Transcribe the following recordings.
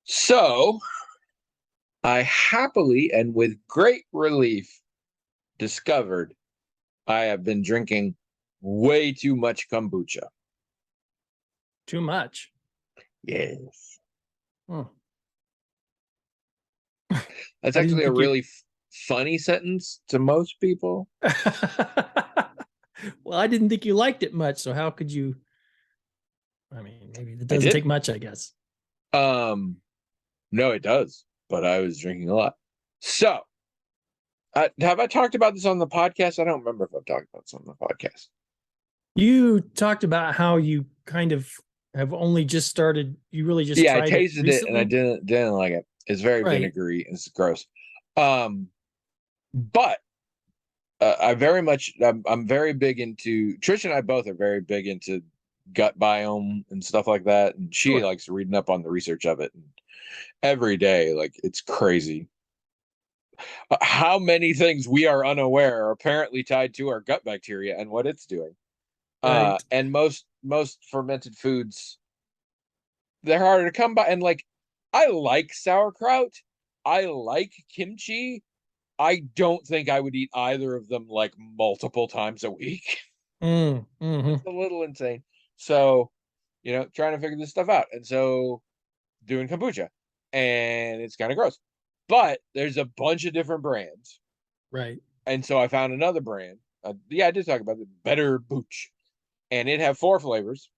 So I happily and with great relief discovered I have been drinking way too much kombucha. Too much. Yes. Hmm. That's I didn't actually a think you. really funny sentence to most people. Well, I didn't think you liked it much. So how could you? I mean, maybe it I doesn't take did. much, I guess. Um, no, it does, but I was drinking a lot. So, have I talked about this on the podcast? I don't remember if I've talked about this on the podcast. You talked about how you kind of have only just started. You really just Yeah, I tried it tasted it and I recently, didn't like it. It's very right? vinegary and it's gross. But I very much I'm very big into Trish and I both are very big into gut biome and stuff like that. And she Sure. likes reading up on the research of it. And every day, like it's crazy how many things we are unaware are apparently tied to our gut bacteria and what it's doing. Right. And most fermented foods, they're harder to come by. And like I like sauerkraut, I like kimchi. I don't think I would eat either of them like multiple times a week. Mm-hmm. It's a little insane. So, trying to figure this stuff out. And so doing kombucha. And it's kind of gross. But there's a bunch of different brands. Right. And so I found another brand. Yeah, I did talk about the Better Booch. And it had 4 flavors.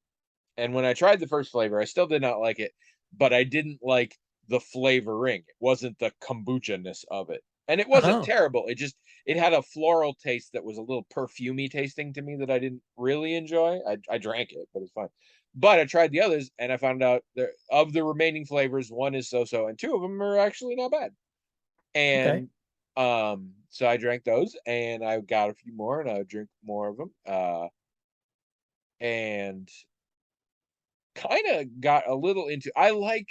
And when I tried the first flavor, I still did not like it, but I didn't like the flavoring. It wasn't the kombucha-ness of it. And it wasn't Oh, terrible. It had a floral taste that was a little perfumey tasting to me that I didn't really enjoy. I drank it, but it's fine. But I tried the others and I found out there of the remaining flavors, one is so-so and two of them are actually not bad. okay. And so I drank those and I got a few more and I would drink more of them. And kind of got a little into I like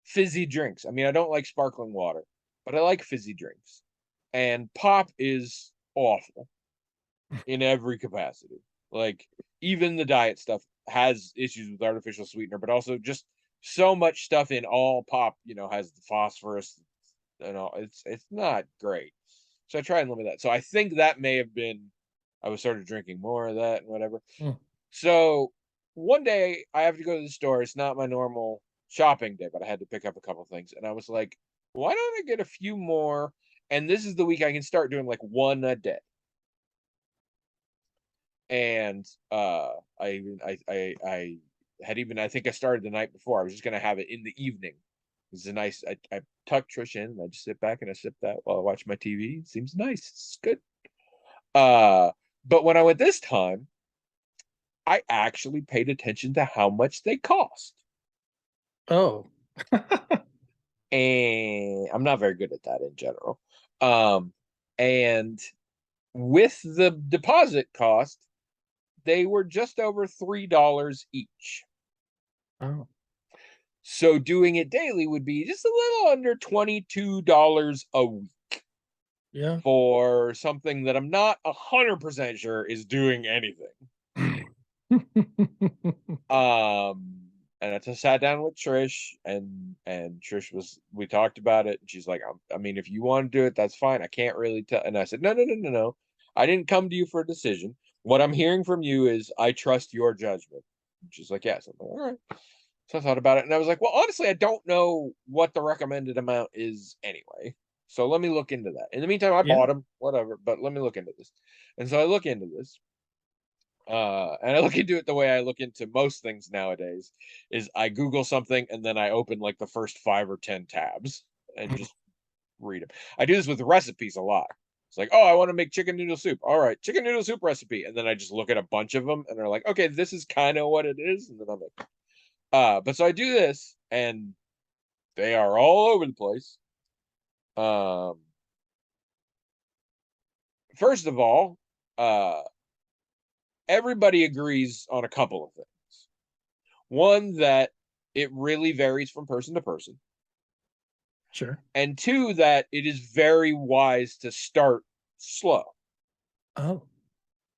fizzy drinks. I mean, I don't like sparkling water, but I like fizzy drinks. And pop is awful in every capacity. Like even the diet stuff has issues with artificial sweetener, but also just so much stuff in all pop, has the phosphorus and all. It's not great. So I try and limit that. So I think that may have been I was started drinking more of that and whatever. Mm. So one day I have to go to the store. It's not my normal shopping day, but I had to pick up a couple things. And I was like, why don't I get a few more? And this is the week I can start doing like one a day. And I had even I think I started the night before. I was just gonna have it in the evening. It's a nice I tuck Trish in and I just sit back and I sip that while I watch my TV. It seems nice. It's good. But when I went this time, I actually paid attention to how much they cost. Oh, And I'm not very good at that in general. Um, and with the deposit cost, they were just over $3 each. oh, So doing it daily would be just a little under $22 a week yeah. for something that I'm not 100% sure is doing anything. Um, and I just sat down with Trish, and Trish we talked about it, and she's like, I mean, if you want to do it, that's fine. I can't really tell. And I said, no, no, no, no, no. I didn't come to you for a decision. What I'm hearing from you is I trust your judgment. And she's like, yes. I'm like, all right. So I thought about it, and I was like, well, honestly, I don't know what the recommended amount is anyway. So let me look into that. In the meantime, I Yeah. bought them, whatever. But let me look into this. And so I look into this, and I look into it the way I look into most things nowadays is I Google something and then I open like the first 5 or 10 tabs and just read them. I do this with recipes a lot. It's like, oh, I want to make chicken noodle soup. All right, chicken noodle soup recipe. And then I just look at a bunch of them and they're like, okay, this is kind of what it is. And then I'm like, but so I do this and they are all over the place. Um, First of all, uh, everybody agrees on a couple of things. One, that it really varies from person to person. Sure. And two, that it is very wise to start slow Oh,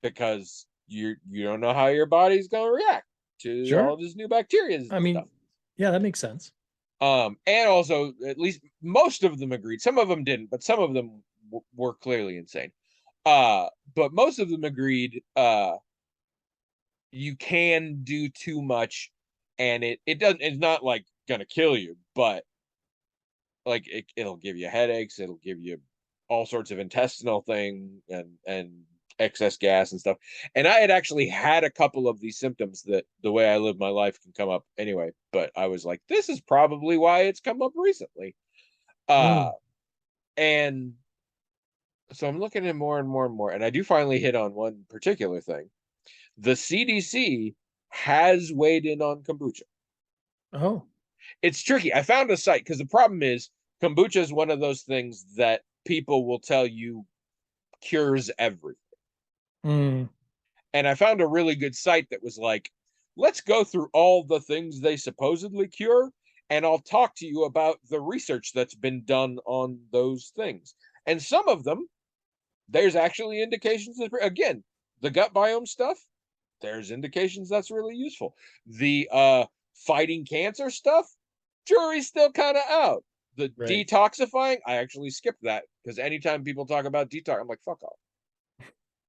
because you don't know how your body's going to react to sure. all this new bacteria I and stuff. mean, yeah, that makes sense. And also, at least most of them agreed. Some of them didn't, but some of them were clearly insane. But most of them agreed you can do too much, and it doesn't. It's not like gonna kill you, but like it'll give you headaches. It'll give you all sorts of intestinal thing and excess gas and stuff. And I had actually had a couple of these symptoms that the way I live my life can come up anyway. But I was like, this is probably why it's come up recently. Uh, Mm. and so I'm looking at more and more and more, and I do finally hit on one particular thing. The CDC has weighed in on kombucha. Oh. It's tricky. I found a site because the problem is kombucha is one of those things that people will tell you cures everything. Mm. And I found a really good site that was like, let's go through all the things they supposedly cure, and I'll talk to you about the research that's been done on those things. And some of them, there's actually indications that, again, the gut biome stuff, there's indications that's really useful. The fighting cancer stuff, jury's still kind of out. The Right. detoxifying, I actually skipped that because anytime people talk about detox, I'm like, fuck off.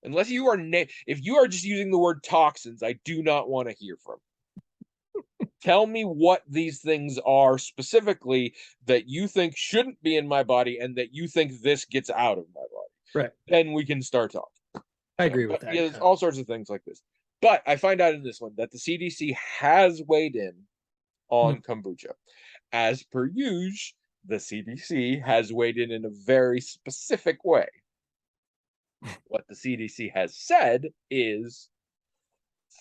Unless you are if you are just using the word toxins, I do not want to hear from. Tell me what these things are specifically that you think shouldn't be in my body and that you think this gets out of my body. Right. Then we can start talking. I agree with But that. yeah, there's Yeah. all sorts of things like this. But I find out in this one that the CDC has weighed in Mm. on kombucha. As per usual, the CDC has weighed in a very specific way. What the CDC has said is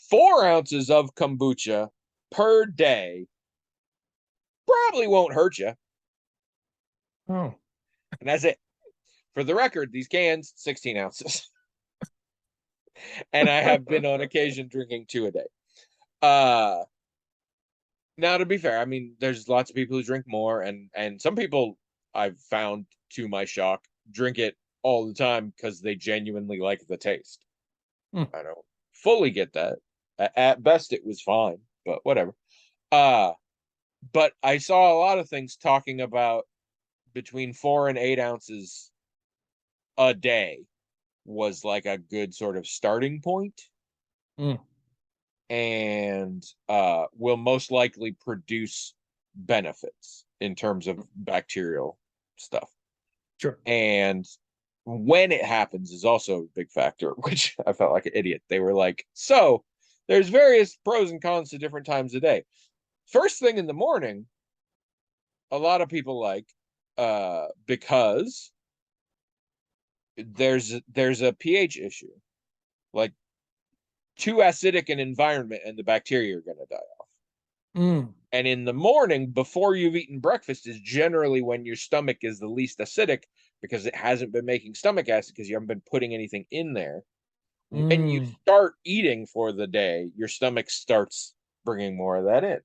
4 ounces of kombucha per day probably won't hurt you. Oh. And that's it. For the record, these cans, 16 ounces. And I have been on occasion drinking 2 a day. Uh Now to be fair, I mean, there's lots of people who drink more, and some people I've found to my shock drink it all the time because they genuinely like the taste. Mm. I don't fully get that. At best, it was fine, but whatever. Uh, but I saw a lot of things talking about between 4 and 8 ounces a day was like a good sort of starting point, Mm. and will most likely produce benefits in terms of bacterial stuff. Sure. And when it happens is also a big factor, which I felt like an idiot. They were like, so there's various pros and cons to different times a day. First thing in the morning, a lot of people like because there's a pH issue. Like too acidic an environment and the bacteria are going to die off. Mm. And in the morning, before you've eaten breakfast, is generally when your stomach is the least acidic because it hasn't been making stomach acid because you haven't been putting anything in there. When you Mm. start eating for the day, your stomach starts bringing more of that in.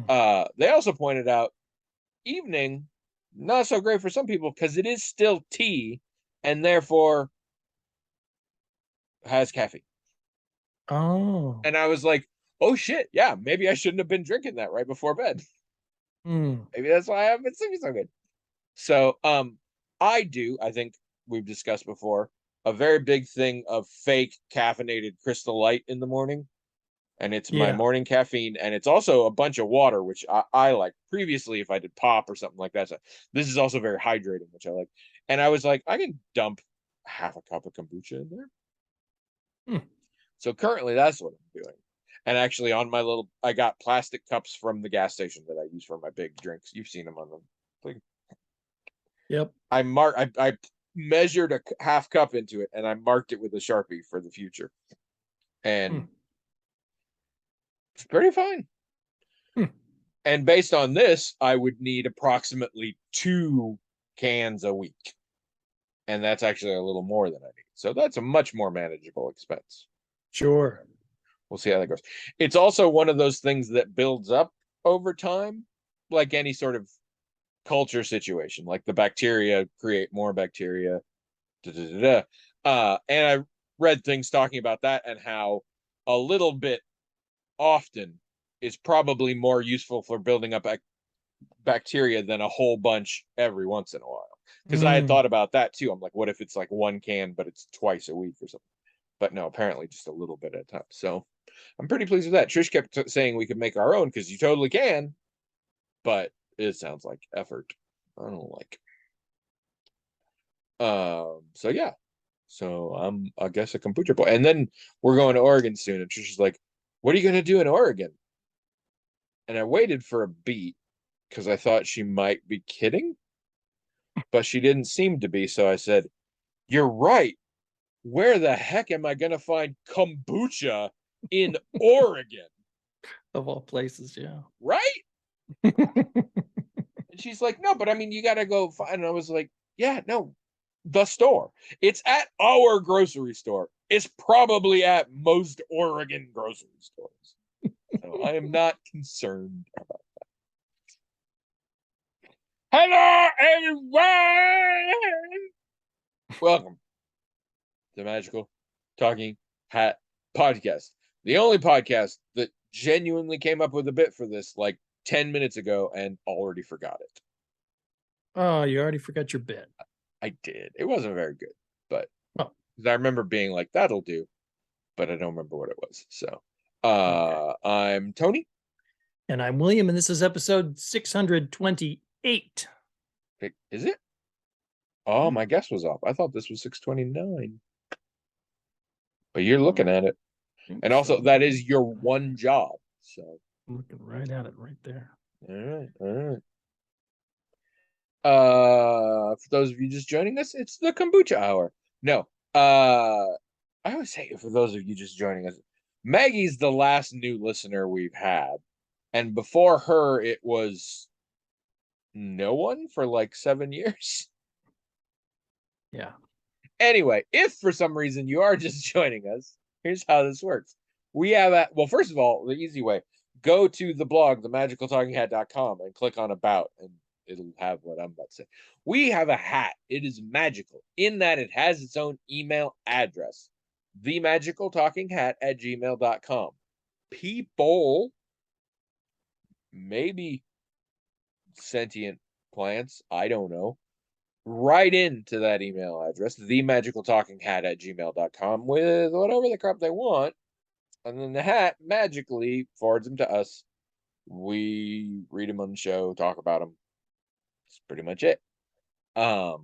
Mm. They also pointed out evening, not so great for some people because it is still tea and therefore has caffeine. Oh. And I was like, oh shit, yeah, maybe I shouldn't have been drinking that right before bed. Mm. Maybe that's why I haven't been sleeping so good. So, I think we've discussed before a very big thing of fake caffeinated Crystal Light in the morning, and it's my Yeah. morning caffeine, and it's also a bunch of water, which I like. Previously, if I did pop or something like that, so this is also very hydrating, which I like. And I was like, I can dump half a cup of kombucha in there. Mm. So currently, that's what I'm doing. And actually, on my little, I got plastic cups from the gas station that I use for my big drinks. You've seen them on them. Like, Yep. I measured a half cup into it and I marked it with a Sharpie for the future. Mm. And it's pretty fine. Mm. And based on this, I would need approximately 2 cans a week. And that's actually a little more than I need. So that's a much more manageable expense. Sure. We'll see how that goes. It's also one of those things that builds up over time, like any sort of culture situation. Like the bacteria create more bacteria. Da, da, da, da. And I read things talking about that and how a little bit often is probably more useful for building up bacteria than a whole bunch every once in a while. Because I had thought about that too. I'm like, what if it's like one can, but it's twice a week or something? But no, apparently just a little bit at a time. So I'm pretty pleased with that. Trish kept saying we could make our own because you totally can, but it sounds like effort. I don't like. So yeah. So I'm, I guess, a kombucha boy. And then we're going to Oregon soon. And Trisha's like, what are you gonna do in Oregon? And I waited for a beat because I thought she might be kidding, but she didn't seem to be. So I said, you're right. Where the heck am I gonna find kombucha in Oregon? Of all places, yeah. Right? And she's like, no, but I mean, you gotta go find. And I was like, yeah, no, the store. It's at our grocery store. It's probably at most Oregon grocery stores. So I am not concerned about that. Hello, everyone. Welcome to Magical Talking Hat Podcast, the only podcast that genuinely came up with a bit for this like 10 minutes ago and already forgot it. Oh, you already forgot your bit. I did. It wasn't very good, but Oh. I remember being like, that'll do, but I don't remember what it was. So I'm Tony. And I'm William, and this is episode 628. Is it? Oh, my guess was off. I thought this was 629. But you're looking at it. And also, that is your one job. So I'm looking right at it right there. All right. For those of you just joining us, it's the kombucha hour. No, I always say for those of you just joining us, Maggie's the last new listener we've had, and before her, it was no one for like 7 years. Yeah. Anyway, if for some reason you are just joining us, here's how this works. We have well, first of all, the easy way, go to the blog, themagicaltalkinghat.com, and click on about, and it'll have what I'm about to say. We have a hat. It is magical in that it has its own email address, themagicaltalkinghat@gmail.com. People, maybe sentient plants, I don't know, write into that email address, themagicaltalkinghat@gmail.com, with whatever the crap they want. And then the hat magically forwards them to us. We read them on the show, talk about them. That's pretty much it. I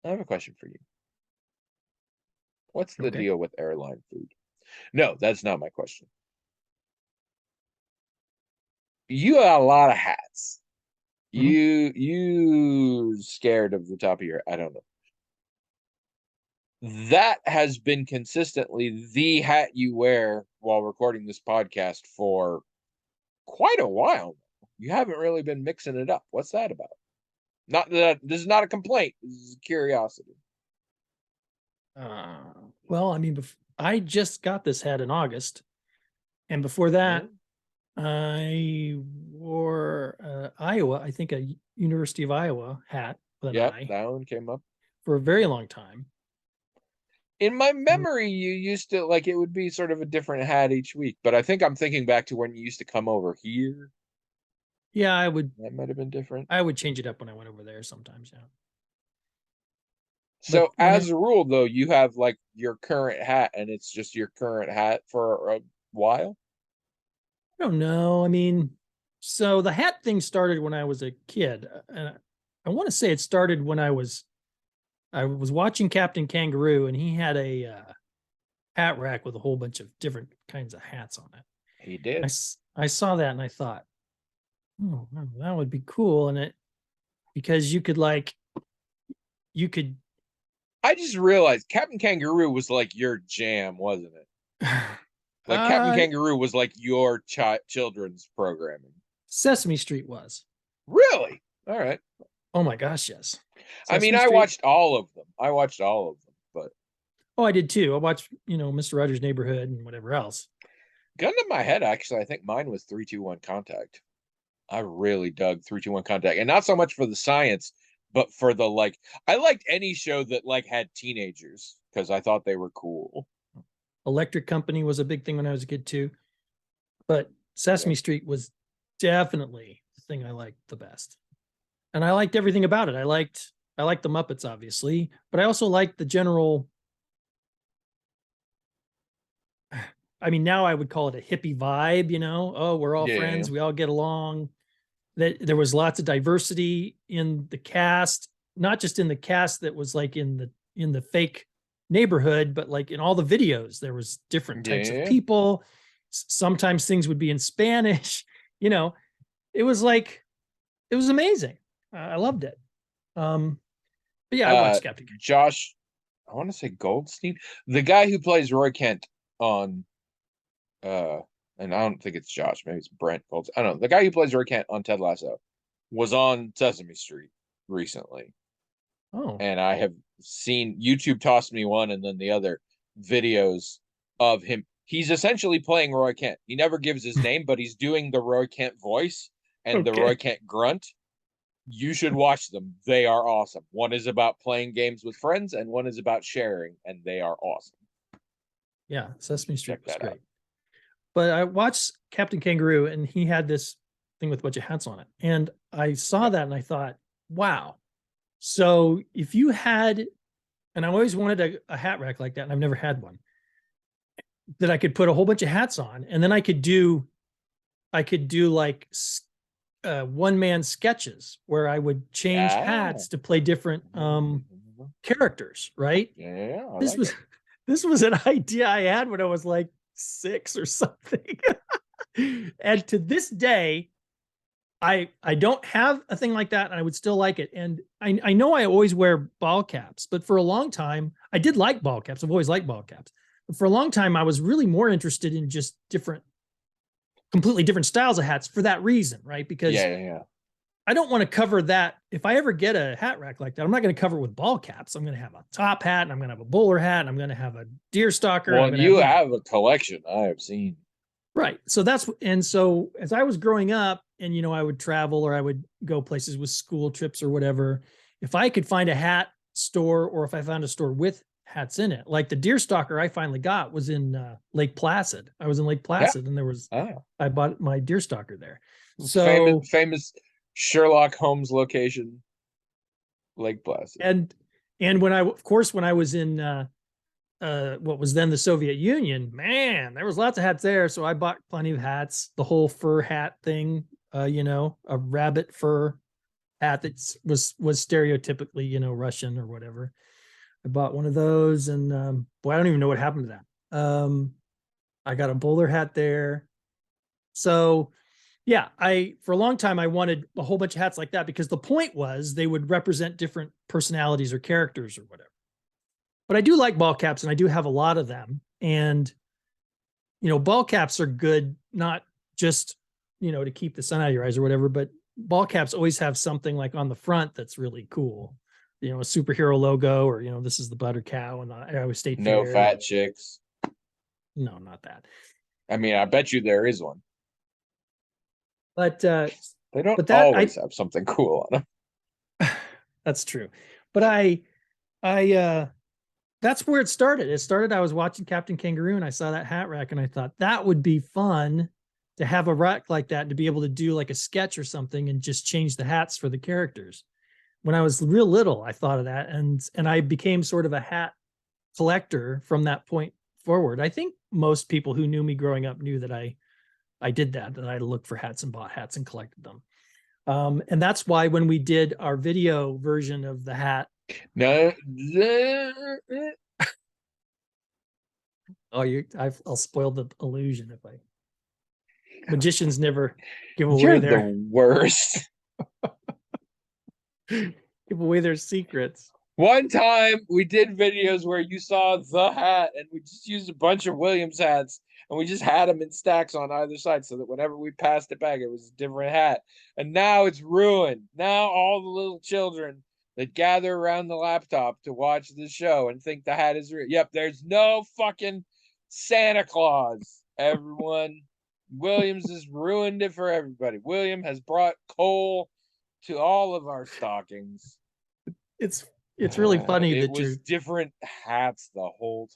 have a question for you. What's the deal with airline food? No, that's not my question. You got a lot of hats. You scared of the top of your, I don't know. That has been consistently the hat you wear while recording this podcast for quite a while. You haven't really been mixing it up. What's that about? Not that this is not a complaint. This is a curiosity. Well, I mean, I just got this hat in August, and before that, I wore Iowa. I think a University of Iowa hat with an eye. That one came up for a very long time. In my memory, you used to like it would be sort of a different hat each week, but I think I'm thinking back to when you used to come over here. Yeah, I would. That might have been different. I would change it up when I went over there sometimes. Yeah. So as a rule, though, you have like your current hat, and it's just your current hat for a while. I don't know. I mean, so the hat thing started when I was a kid, and I want to say it started when I was watching Captain Kangaroo, and he had a hat rack with a whole bunch of different kinds of hats on it. He did. I saw that and I thought, oh, that would be cool. And because you could. I just realized Captain Kangaroo was like your jam, wasn't it? Like Captain Kangaroo was like your children's programming. Sesame Street was. Really? All right. Oh my gosh, yes. I mean, I watched all of them. But oh, I did too. I watched, Mr. Rogers' Neighborhood and whatever else. Gun to my head, actually, I think mine was 3-2-1 Contact. I really dug 3-2-1 Contact, and not so much for the science, but for the like. I liked any show that like had teenagers because I thought they were cool. Electric Company was a big thing when I was a kid too, but Sesame Street was definitely the thing I liked the best. And I liked everything about it. I liked the Muppets, obviously, but I also liked the general. I mean, now I would call it a hippie vibe, Oh, we're all Yeah, friends, we all get along. That there was lots of diversity in the cast, not just in the cast that was like in the fake neighborhood, but like in all the videos, there was different types of yeah. people. Sometimes things would be in Spanish, you know. It was like it was amazing. I loved it. Um, but yeah, I Uh, watched Captain K. Josh, I want to say Goldstein, the guy who plays Roy Kent on, uh, and I don't think it's Josh, maybe it's Brent Goldstein. I don't know. The guy who plays Roy Kent on Ted Lasso was on Sesame Street recently, Oh, and I have seen YouTube tossed me one and then the other videos of him. He's essentially playing Roy Kent. He never gives his name, but he's doing the Roy Kent voice and the Roy okay. Kent grunt. You should watch them. They are awesome. One is about playing games with friends, and one is about sharing, and they are awesome. Yeah, Sesame Check Street was that out. great. But I watched Captain Kangaroo and he had this thing with a bunch of hats on it. And I saw Yep. that and I thought, wow. So if you had, and I always wanted a hat rack like that, and I've never had one, that I could put a whole bunch of hats on, and then I could do like one man sketches where I would change Ah, hats to play different characters, right? yeah, I This like was it. this was an idea I had when I was like 6 or something. And to this day, I don't have a thing like that, and I would still like it. And I know I always wear ball caps, but for a long time, I did like ball caps. I've always liked ball caps. But for a long time, I was really more interested in just completely different styles of hats for that reason, right? Because Yeah, yeah, yeah. I don't want to cover that. If I ever get a hat rack like that, I'm not going to cover it with ball caps. I'm going to have a top hat, and I'm going to have a bowler hat, and I'm going to have a deer stalker, and I'm Well, going to have, you have a collection I have seen. right. So as I was growing up and, I would travel or I would go places with school trips or whatever, if I could find a hat store or if I found a store with hats in it, like the deer stalker I finally got was in Lake Placid. I was in Lake Yeah. Placid and Ah, I bought my deer stalker there. famous, So, famous Sherlock Holmes location, Lake Placid. and, and of course, when I was in, what was then the Soviet Union, man, there was lots of hats there. So I bought plenty of hats, the whole fur hat thing, a rabbit fur hat that was stereotypically, Russian or whatever. I bought one of those, and boy, I don't even know what happened to that. I got a bowler hat there. So yeah, I for a long time I wanted a whole bunch of hats like that because the point was they would represent different personalities or characters or whatever. But I do like ball caps, and I do have a lot of them. And ball caps are good, not just to keep the sun out of your eyes or whatever, but ball caps always have something like on the front that's really cool. A superhero logo, or this is the butter cow and the Iowa State No Fair. fat chicks. No, not that. I mean, I bet you there is one. But They don't but that always I have something cool on them. that's true. But I that's where it started. It started, I was watching Captain Kangaroo and I saw that hat rack and I thought that would be fun to have a rack like that and to be able to do like a sketch or something and just change the hats for the characters. When I was real little, I thought of that, and I became sort of a hat collector from that point forward. I think most people who knew me growing up knew that I did that I looked for hats and bought hats and collected them. And that's why when we did our video version of the hat, No, I'll spoil the illusion if I magicians never give away you're the their worst. give away their secrets. One time we did videos where you saw the hat and we just used a bunch of Williams hats and we just had them in stacks on either side so that whenever we passed it back, it was a different hat. And now it's ruined. Now all the little children that gather around the laptop to watch the show and think the hat is real. Yep, there's no fucking Santa Claus, everyone. Williams has ruined it for everybody. William has brought coal to all of our stockings. It's it's really funny It that was different hats the whole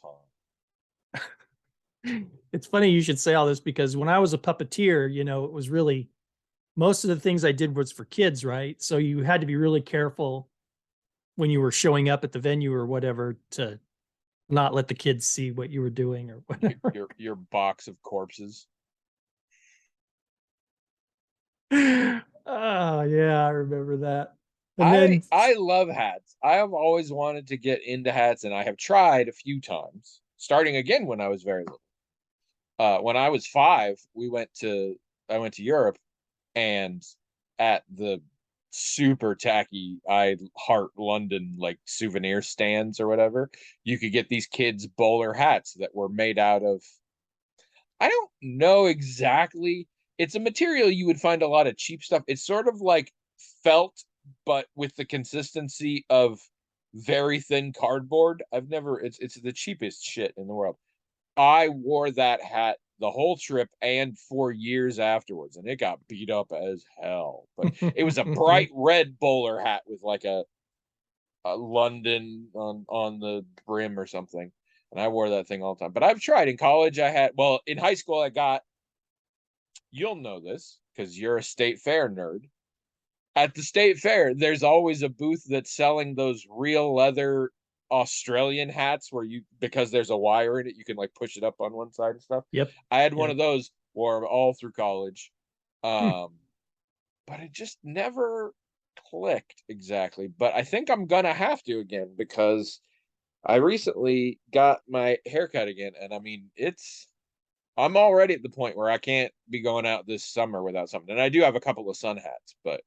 time. it's funny you should say all this because when I was a puppeteer, it was really most of the things I did was for kids, right? So you had to be really careful when you were showing up at the venue or whatever to not let the kids see what you were doing or whatever. Your box of corpses. Oh yeah, I remember that. And I then I love hats. I have always wanted to get into hats, and I have tried a few times, starting again when I was very little. When I was 5, I went to Europe, and at the super tacky I Heart London like souvenir stands or whatever, you could get these kids bowler hats that were made out of, I don't know exactly. It's a material you would find a lot of cheap stuff. It's sort of like felt, but with the consistency of very thin cardboard. It's the cheapest shit in the world. I wore that hat the whole trip and for years afterwards, and it got beat up as hell. But it was a bright red bowler hat with like a London on the brim or something, and I wore that thing all the time. But I've tried in college. In high school I got, you'll know this because you're a state fair nerd. At the state fair, there's always a booth that's selling those real leather Australian hats where you, because there's a wire in it, you can like push it up on one side and stuff. yep, I had one yep. of those, wore 'em all through college. Hmm. Um, but it just never clicked exactly. But I think I'm gonna have to again because I recently got my haircut again, and I mean, I'm already at the point where I can't be going out this summer without something. And I do have a couple of sun hats, but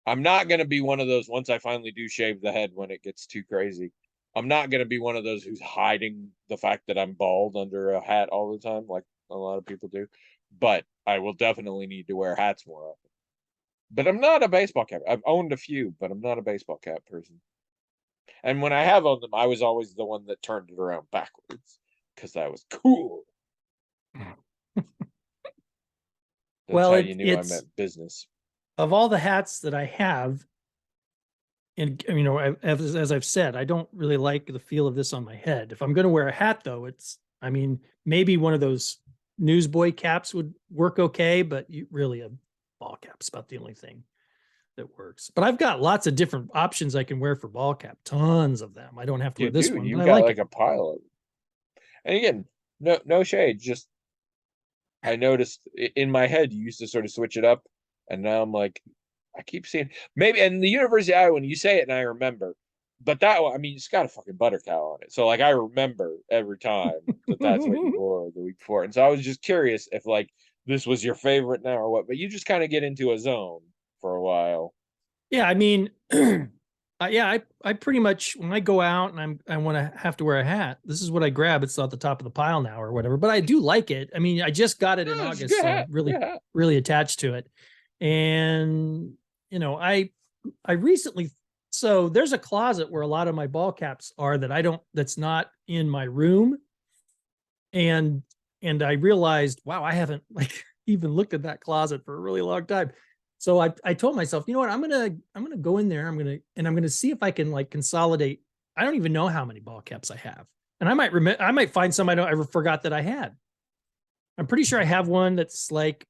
I'm not gonna be one of those once I finally do shave the head when it gets too crazy. I'm not gonna be one of those who's hiding the fact that I'm bald under a hat all the time, like a lot of people do. But I will definitely need to wear hats more often. But I'm not a baseball cap. I've owned a few, but I'm not a baseball cap person. And when I have owned them, I was always the one that turned it around backwards because that was cool. That's Well, how you knew I it's meant business. of all the hats that I have, and as I've said, I don't really like the feel of this on my head. If I'm going to wear a hat, though, I mean, maybe one of those newsboy caps would work okay, but really a ball cap's about the only thing that works. But I've got lots of different options I can wear for ball cap, tons of them. I don't have to You wear this do. one, but You've I got like like it. a pile of them. And again, no shade. Just I noticed in my head you used to sort of switch it up, and now I'm like, I keep seeing maybe. And the University of Iowa, when you say it, and I remember, but that one, I mean, it's got a fucking butter cow on it, so like I remember every time that that's what you wore the week before, and so I was just curious if like this was your favorite now or what. But you just kind of get into a zone for a while. Yeah, I mean, yeah, I pretty much when I go out and I want to have to wear a hat, this is what I grab. It's at the top of the pile now or whatever. But I do like it. I mean, I just got it in No, it's a August, good so I'm hat. really Good hat. really attached to it. And I recently, so there's a closet where a lot of my ball caps are that I don't, that's not in my room. And I realized, wow, I haven't like even looked at that closet for a really long time. So I told myself, you know what, I'm gonna go in there, I'm gonna see if I can like consolidate. I don't even know how many ball caps I have. And I might find some I don't ever forgot that I had. I'm pretty sure I have one that's like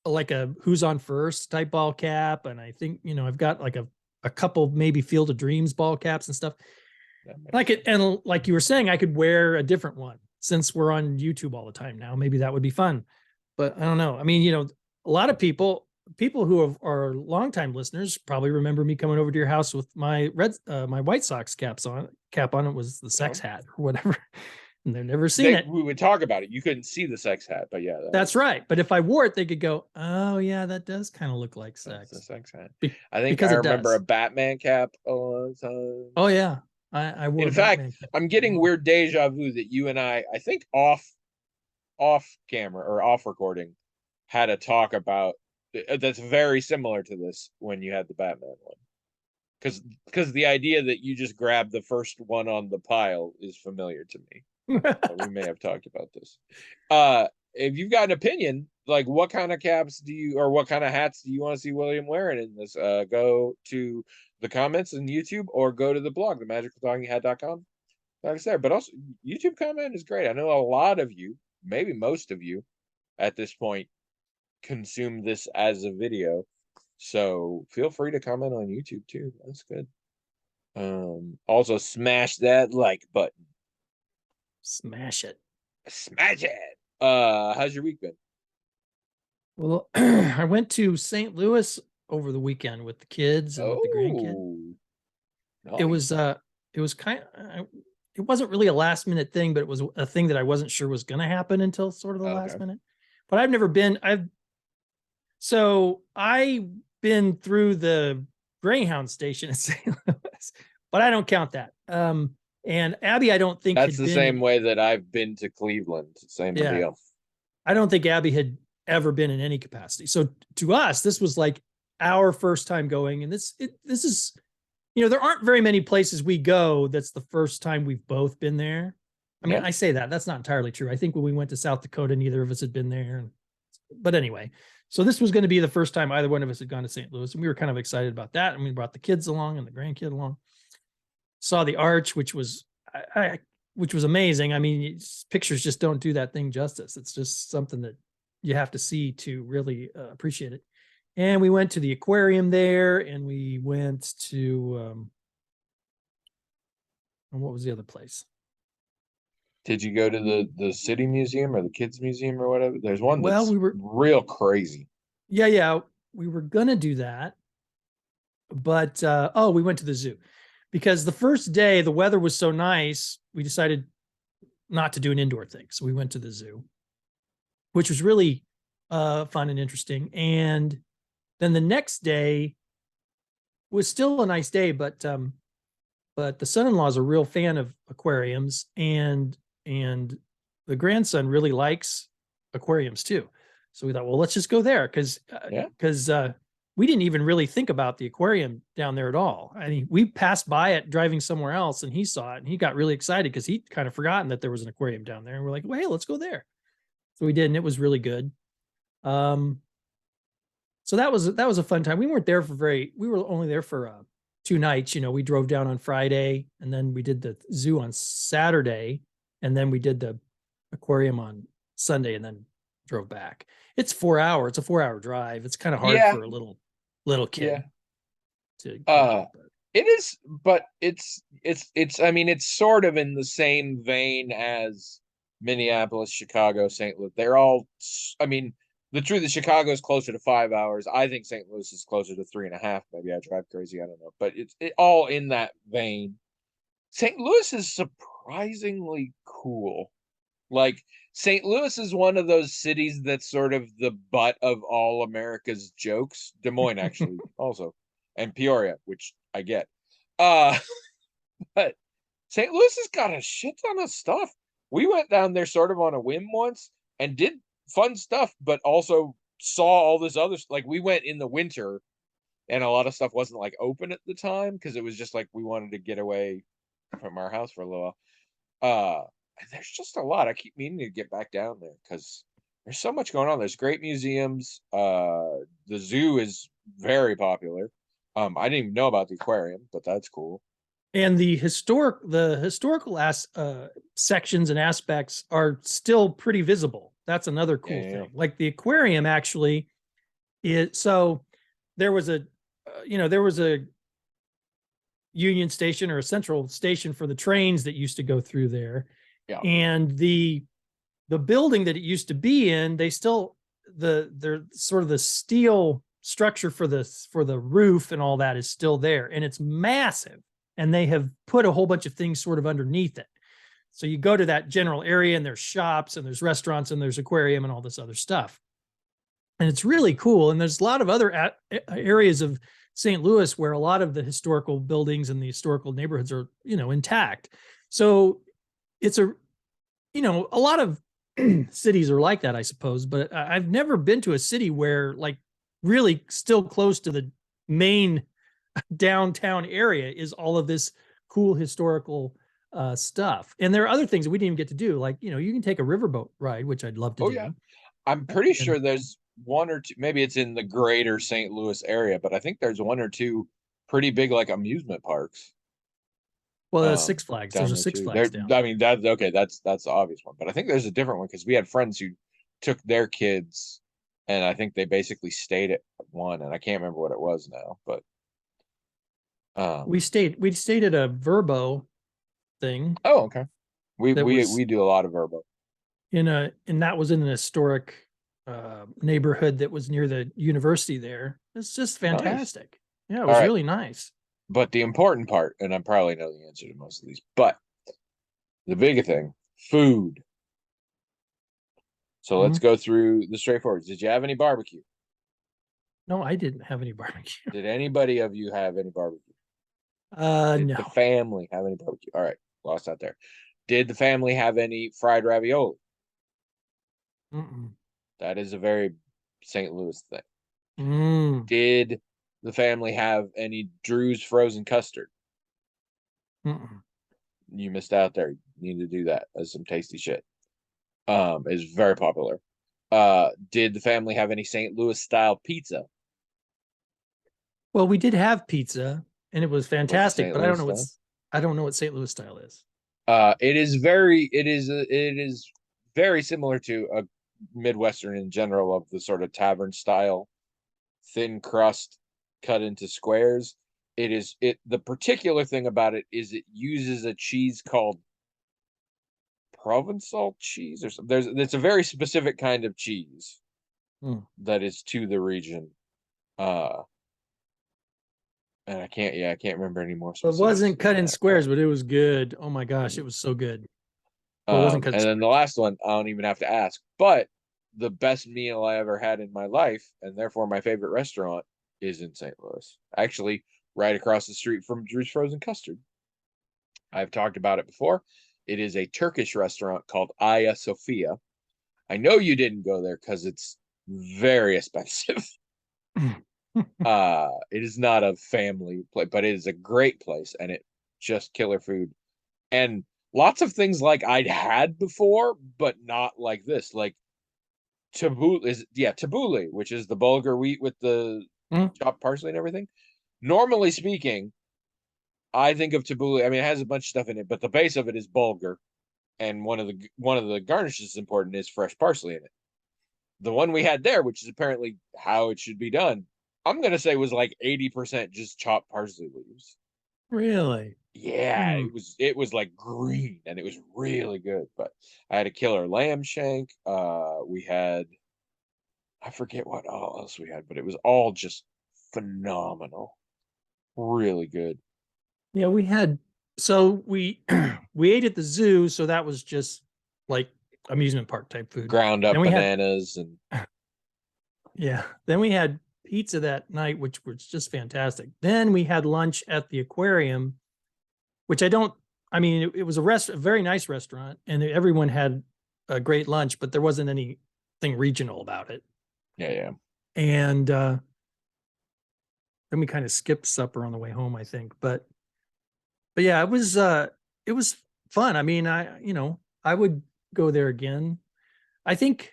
a who's on first type ball cap. And I think, I've got like a couple maybe Field of Dreams ball caps and stuff. That makes Like it, sense. and like you were saying, I could wear a different one since we're on YouTube all the time now. Maybe that would be fun. But I don't know. I mean, a lot of people who are longtime listeners probably remember me coming over to your house with my White Sox cap on. It was the sex No, hat or whatever. And they've never seen it. we would talk about it. You couldn't see the sex hat, but yeah, That's right. But if I wore it, they could go, "Oh yeah, that does kind of look like that's the sex," sex hat. Be- I think because I it remember a does. Batman cap a lot of times. Oh yeah, I wore In a fact, Batman cap I'm for a getting while. weird deja vu that you and I think off camera or off recording, had a talk about that's very similar to this when you had the Batman one. Because the idea that you just grab the first one on the pile is familiar to me. We may have talked about this. If you've got an opinion, like what kind of caps do you, or what kind of hats do you want to see William wearing in this? Go to the comments on YouTube or go to the blog, themagicaltalkinghat.com. Like I said, but also YouTube comment is great. I know a lot of you, maybe most of you at this point, consume this as a video. So feel free to comment on YouTube too. That's good. Also smash that like button. Smash it. Smash it. How's your week been? Well, I went to St. Louis over the weekend with the kids and with the grandkid. Oh, It was nice. it was kind of it wasn't really a last minute thing, but it was a thing that I wasn't sure was going to happen until sort of the last Okay. minute. But I've never been. I've been through the Greyhound station in St. Louis, but I don't count that. And Abby, I don't think That's had the been same in. way that I've been to Cleveland. Same Yeah, deal. I don't think Abby had ever been in any capacity. So to us, this was like our first time going, and this is, there aren't very many places we go that's the first time we've both been there. I mean, Yeah. I say that's not entirely true. I think when we went to South Dakota, neither of us had been there. But anyway, so this was going to be the first time either one of us had gone to St. Louis, and we were kind of excited about that. And we brought the kids along and the grandkid along. Saw the arch, which was which was amazing. I mean, pictures just don't do that thing justice. It's just something that you have to see to really appreciate it. And we went to the aquarium there, and we went to and what was the other place? Did you go to the city museum or the kids museum or whatever? There's one Well, that's we were real crazy. yeah, we were gonna do that, but we went to the zoo because the first day the weather was so nice, we decided not to do an indoor thing. So we went to the zoo, which was really fun and interesting. And then the next day was still a nice day, but the son-in-law is a real fan of aquariums, and the grandson really likes aquariums too. So we thought, well, let's just go there because Yeah. we didn't even really think about the aquarium down there at all. I mean, we passed by it driving somewhere else, and he saw it, and he got really excited because he'd kind of forgotten that there was an aquarium down there. And we're like, well, hey, let's go there. So we did, and it was really good. So that was a fun time. We weren't there we were only there for 2 nights. We drove down on Friday, and then we did the zoo on Saturday, and then we did the aquarium on Sunday, and then drove back. It's 4 hours. It's a 4 hour drive. It's kind of hard Yeah. for a little Yeah. kid to Uh, it is, but I mean, it's sort of in the same vein as Minneapolis, Chicago, St. Louis. They're all, I mean, the truth is Chicago is closer to 5 hours. I think St. Louis is closer to 3.5. Maybe I drive crazy. I don't know, but it's all in that vein. St. Louis is surprisingly cool. Like St. Louis is one of those cities that's sort of the butt of all America's jokes. Des Moines actually also, and Peoria, which I get. Uh but St. Louis has got a shit ton of stuff. We went down there sort of on a whim once and did fun stuff, but also saw all this other like we went in the winter and a lot of stuff wasn't like open at the time because it was just like we wanted to get away from our house for a little while. And there's just a lot. I keep meaning to get back down there because there's so much going on. There's great museums. The zoo is very popular. I didn't even know about the aquarium, but that's cool. And the historical sections and aspects are still pretty visible. That's another cool Yeah. thing. Like the aquarium actually is. So there was there was a Union Station or a central station for the trains that used to go through there. Yeah. And the building that it used to be in, they're sort of the steel structure for the roof and all that is still there, and it's massive. And they have put a whole bunch of things sort of underneath it. So you go to that general area, and there's shops, and there's restaurants, and there's aquarium, and all this other stuff. And it's really cool. And there's a lot of other areas of St. Louis where a lot of the historical buildings and the historical neighborhoods are, intact. So it's a lot of cities are like that, I suppose, but I've never been to a city where like really still close to the main downtown area is all of this cool historical stuff. And there are other things that we didn't even get to do. Like, you can take a riverboat ride, which I'd love to do. Yeah. I'm pretty And sure there's one or two, maybe it's in the greater St. Louis area, but I think there's one or two pretty big like amusement parks. Well, Six Flags. There's a There Six too. Flags There, down. I mean, that's okay. That's the obvious one, but I think there's a different one because we had friends who took their kids and I think they basically stayed at one, and I can't remember what it was now, but We stayed at a Verbo thing oh, okay. We that we was we do a lot of Verbo. and that was in an historic neighborhood that was near the university there. It's just Nice. fantastic. Yeah, it All was right, really nice. but the important part, and I probably know the answer to most of these, but the bigger thing, food. So let's Mhm. go through the straightforward. Did you have any barbecue? No, I didn't have any barbecue. Did anybody of you have any barbecue? Did the No. family have any barbecue? All right, lost out there. Did the family have any fried ravioli? Mm-mm. That is a very St. Louis thing. Mm. Did the family have any Drew's frozen custard? Mm-mm. You missed out there. You need to do that. That's some tasty shit. Is very popular. Did the family have any St. Louis style pizza? Well, we did have pizza and it was Was it fantastic, St. but Louis style? I don't know what St. Louis style is. It is very similar to a Midwestern in general of the sort of tavern style, thin crust cut into squares. The particular thing about it is it uses a cheese called Provençal cheese or something. It's a very specific kind of cheese Mm. that is to the region. Uh and I can't remember any more It specifics wasn't than cut in that, but squares, but it was good. Oh my gosh, it was so good. Well, it wasn't cut in and then the squares. last one, I don't even have to ask, but the best meal I ever had in my life, and therefore my favorite restaurant, is in St. Louis. Actually, right across the street from Drew's Frozen Custard. I've talked about it before. It is a Turkish restaurant called Aya Sofia. I know you didn't go there because it's very expensive. It is not a family place, but it is a great place, and it just killer food. And lots of things like I'd had before, but not like this. Like tabbouleh, which is the bulgur wheat with the Mm. chopped parsley and everything. Normally speaking, I think of tabbouleh. I mean, it has a bunch of stuff in it, but the base of it is bulgur, and one of the garnishes important is fresh parsley in it. The one we had there, which is apparently how it should be done, I'm gonna say was like 80% just chopped parsley leaves. Really? Yeah, Hmm. it was like green and it was really good. But I had a killer lamb shank. We had I forget what all else we had, but it was all just phenomenal. Really good. Yeah, we had so we we ate at the zoo, so that was just like amusement park type food. Ground Then up we had bananas and yeah, then we had pizza that night, which was just fantastic. Then we had lunch at the aquarium, which I don't I mean, it was a very nice restaurant, and everyone had a great lunch, but there wasn't anything regional about it. yeah, yeah. And then we kind of skipped supper on the way home, I think. But yeah, it was fun. I mean, I would go there again. I think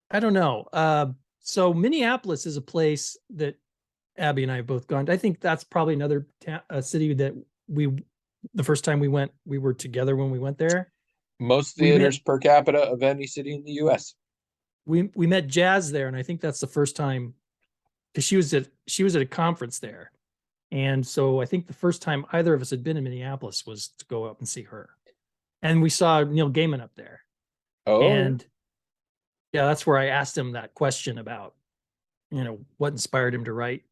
I don't know. So Minneapolis is a place that Abby and I have both gone. I think that's probably another city that we the first time we went, we were together when we went there. Most We met theaters per capita of any city in the US. we met Jazz there, and I think that's the first time because she was at a conference there. And so I think the first time either of us had been in Minneapolis was to go up and see her. And we saw Neil Gaiman up there. Oh, yeah. And yeah, that's where I asked him that question about, what inspired him to write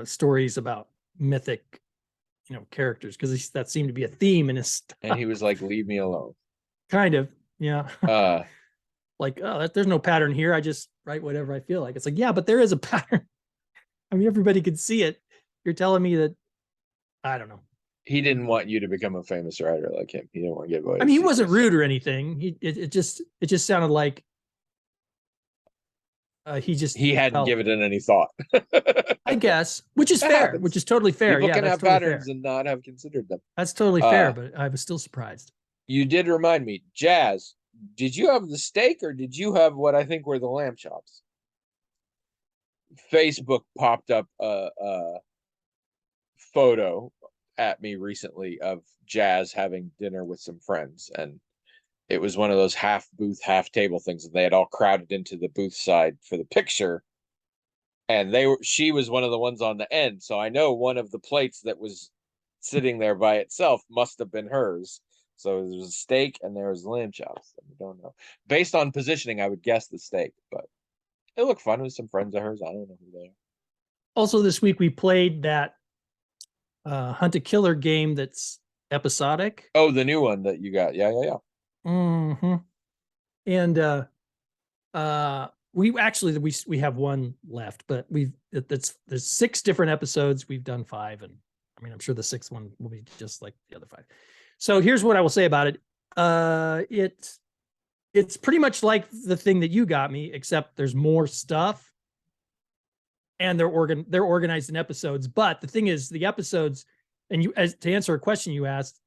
stories about mythic, characters, because that seemed to be a theme in his And stuff. he was like, leave me alone. Kind of, yeah. Uh Like, oh, there's no pattern here. I just write whatever I feel like. It's like, yeah, but there is a pattern. I mean, everybody could see it. You're telling me that I don't know. he didn't want you to become a famous writer like him. He didn't want to give away I his mean, he wasn't secrets. rude or anything. It just sounded like he just He hadn't felt, given it any thought. I guess, which is That fair, which happens. is totally fair. People Yeah, can that's have totally patterns fair. and not have considered them. That's totally fair, Uh, but I was still surprised. you did remind me, Jazz, did you have the steak or did you have what I think were the lamb chops? Facebook popped up a photo at me recently of Jazz having dinner with some friends, and it was one of those half booth, half table things, and they had all crowded into the booth side for the picture. And she was one of the ones on the end. So I know one of the plates that was sitting there by itself must have been hers. So there was a steak and there was lamb chops. I don't know. Based on positioning, I would guess the steak, but it looked fun with some friends of hers. I don't know who they are. Also, this week we played that Hunt a Killer game that's episodic. Oh, the new one that you got. Yeah, yeah, yeah. Mm-hmm. And we actually we have one left, but there's 6 different episodes. We've done 5, and I mean I'm sure the 6th one will be just like the other 5. So here's what I will say about it. It's pretty much like the thing that you got me, except there's more stuff, and they're organized in episodes. But the thing is, the episodes, and to answer a question you asked,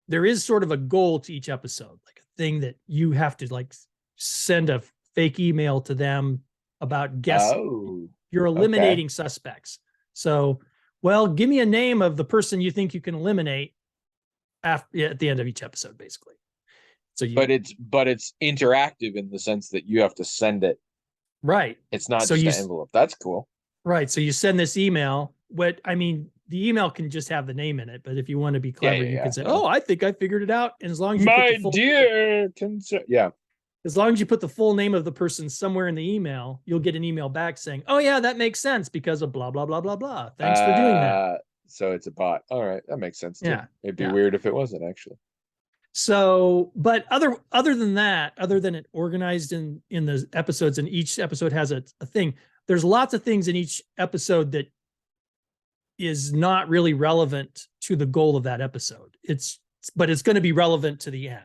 there is sort of a goal to each episode, like a thing that you have to like send a fake email to them about guessing. Oh, you're eliminating suspects. So, well, give me a name of the person you think you can eliminate at the end of each episode, basically. So but it's interactive in the sense that you have to send it. Right. It's not just an envelope. That's cool. Right. So you send this email. The email can just have the name in it, but if you want to be clever, you can say, "Oh, I think I figured it out." And as long as you as long as you put the full name of the person somewhere in the email, you'll get an email back saying, "Oh yeah, that makes sense because of blah blah blah blah blah. Thanks for doing that." So it's a bot. All right, that makes sense too. Yeah. It'd be weird if it wasn't actually. So, but other than that, other than it organized in the episodes, and each episode has a thing, there's lots of things in each episode that is not really relevant to the goal of that episode. But it's going to be relevant to the end.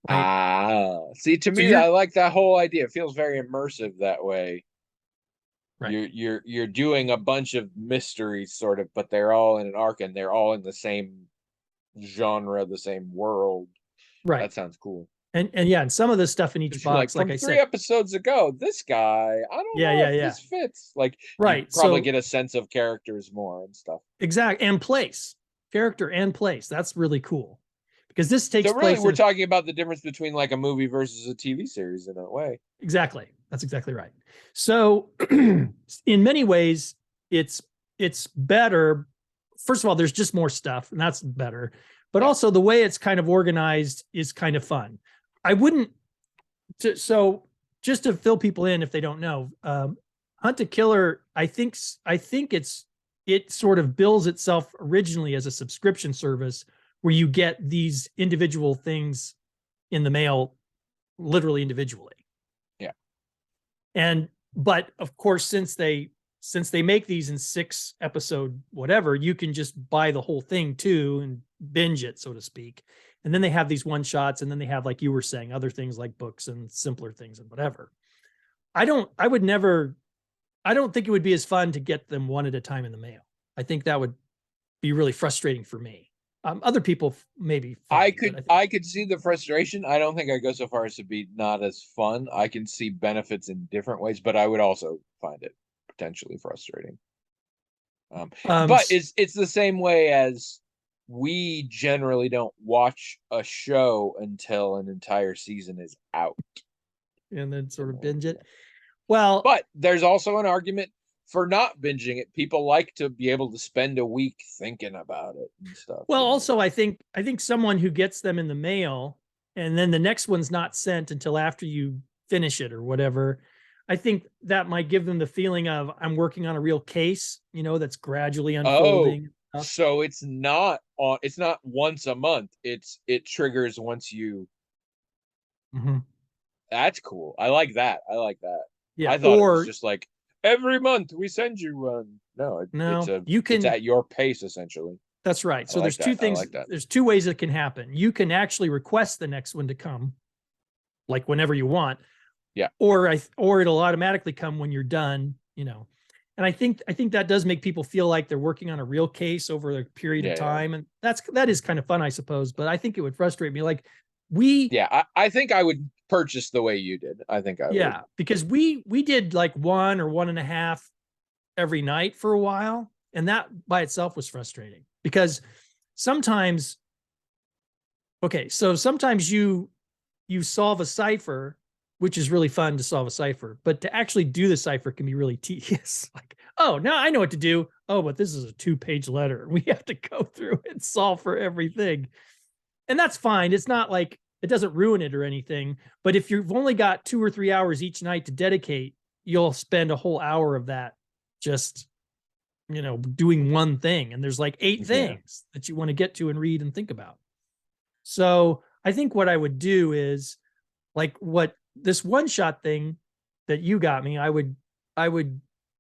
Right? See, to me, I like that whole idea. It feels very immersive that way. Right. You're doing a bunch of mysteries, sort of, but they're all in an arc and they're all in the same genre, the same world. Right. That sounds cool. And yeah, and some of the stuff in each box, like I said, 3 episodes ago, this guy, I don't know if this fits. Like, right, you probably get a sense of characters more and stuff. Exactly, and character and place. That's really cool because this takes place. We're talking about the difference between like a movie versus a TV series in a way. Exactly, that's exactly right. So, in many ways, it's better. First of all, there's just more stuff, and that's better. But also the way it's kind of organized is kind of fun. I wouldn't. So just to fill people in if they don't know, Hunt a Killer, I think it sort of bills itself originally as a subscription service where you get these individual things in the mail, literally individually. Yeah. But of course, since they make these in 6 episode whatever, you can just buy the whole thing too and binge it, so to speak. And then they have these one shots, and then they have, like you were saying, other things like books and simpler things and whatever. I don't think it would be as fun to get them one at a time in the mail. I think that would be really frustrating for me. Other people maybe. I could see the frustration. I don't think I go so far as to be not as fun. I can see benefits in different ways, but I would also find it potentially frustrating. But it's the same way as we generally don't watch a show until an entire season is out and then sort of binge it. Well, but there's also an argument for not binging it. People like to be able to spend a week thinking about it and stuff. Well, also I think someone who gets them in the mail and then the next one's not sent until after you finish it or whatever, I think that might give them the feeling of I'm working on a real case, that's gradually unfolding. Oh, so it's not once a month. It triggers once you. Mm-hmm. That's cool. I like that. Yeah. I thought it was just like every month we send you one. No, it's at your pace essentially. That's right. So there's 2 things. There's 2 ways it can happen. You can actually request the next one to come, like whenever you want. Yeah. Or it'll automatically come when you're done, And I think that does make people feel like they're working on a real case over a period of time. And that is kind of fun, I suppose. But I think it would frustrate me. Like I think I would purchase the way you did. I think I would. Yeah, because we did like 1 or 1.5 every night for a while. And that by itself was frustrating because sometimes you you solve a cipher, which is really fun to solve a cipher, but to actually do the cipher can be really tedious. Like, oh, now I know what to do. Oh, but this is a 2-page letter. We have to go through and solve for everything. And that's fine. It's not like it doesn't ruin it or anything. But if you've only got 2 or 3 hours each night to dedicate, you'll spend a whole hour of that just, doing one thing. And there's like 8 Yeah. things that you want to get to and read and think about. So I think what I would do is like what this one shot thing that you got me, I would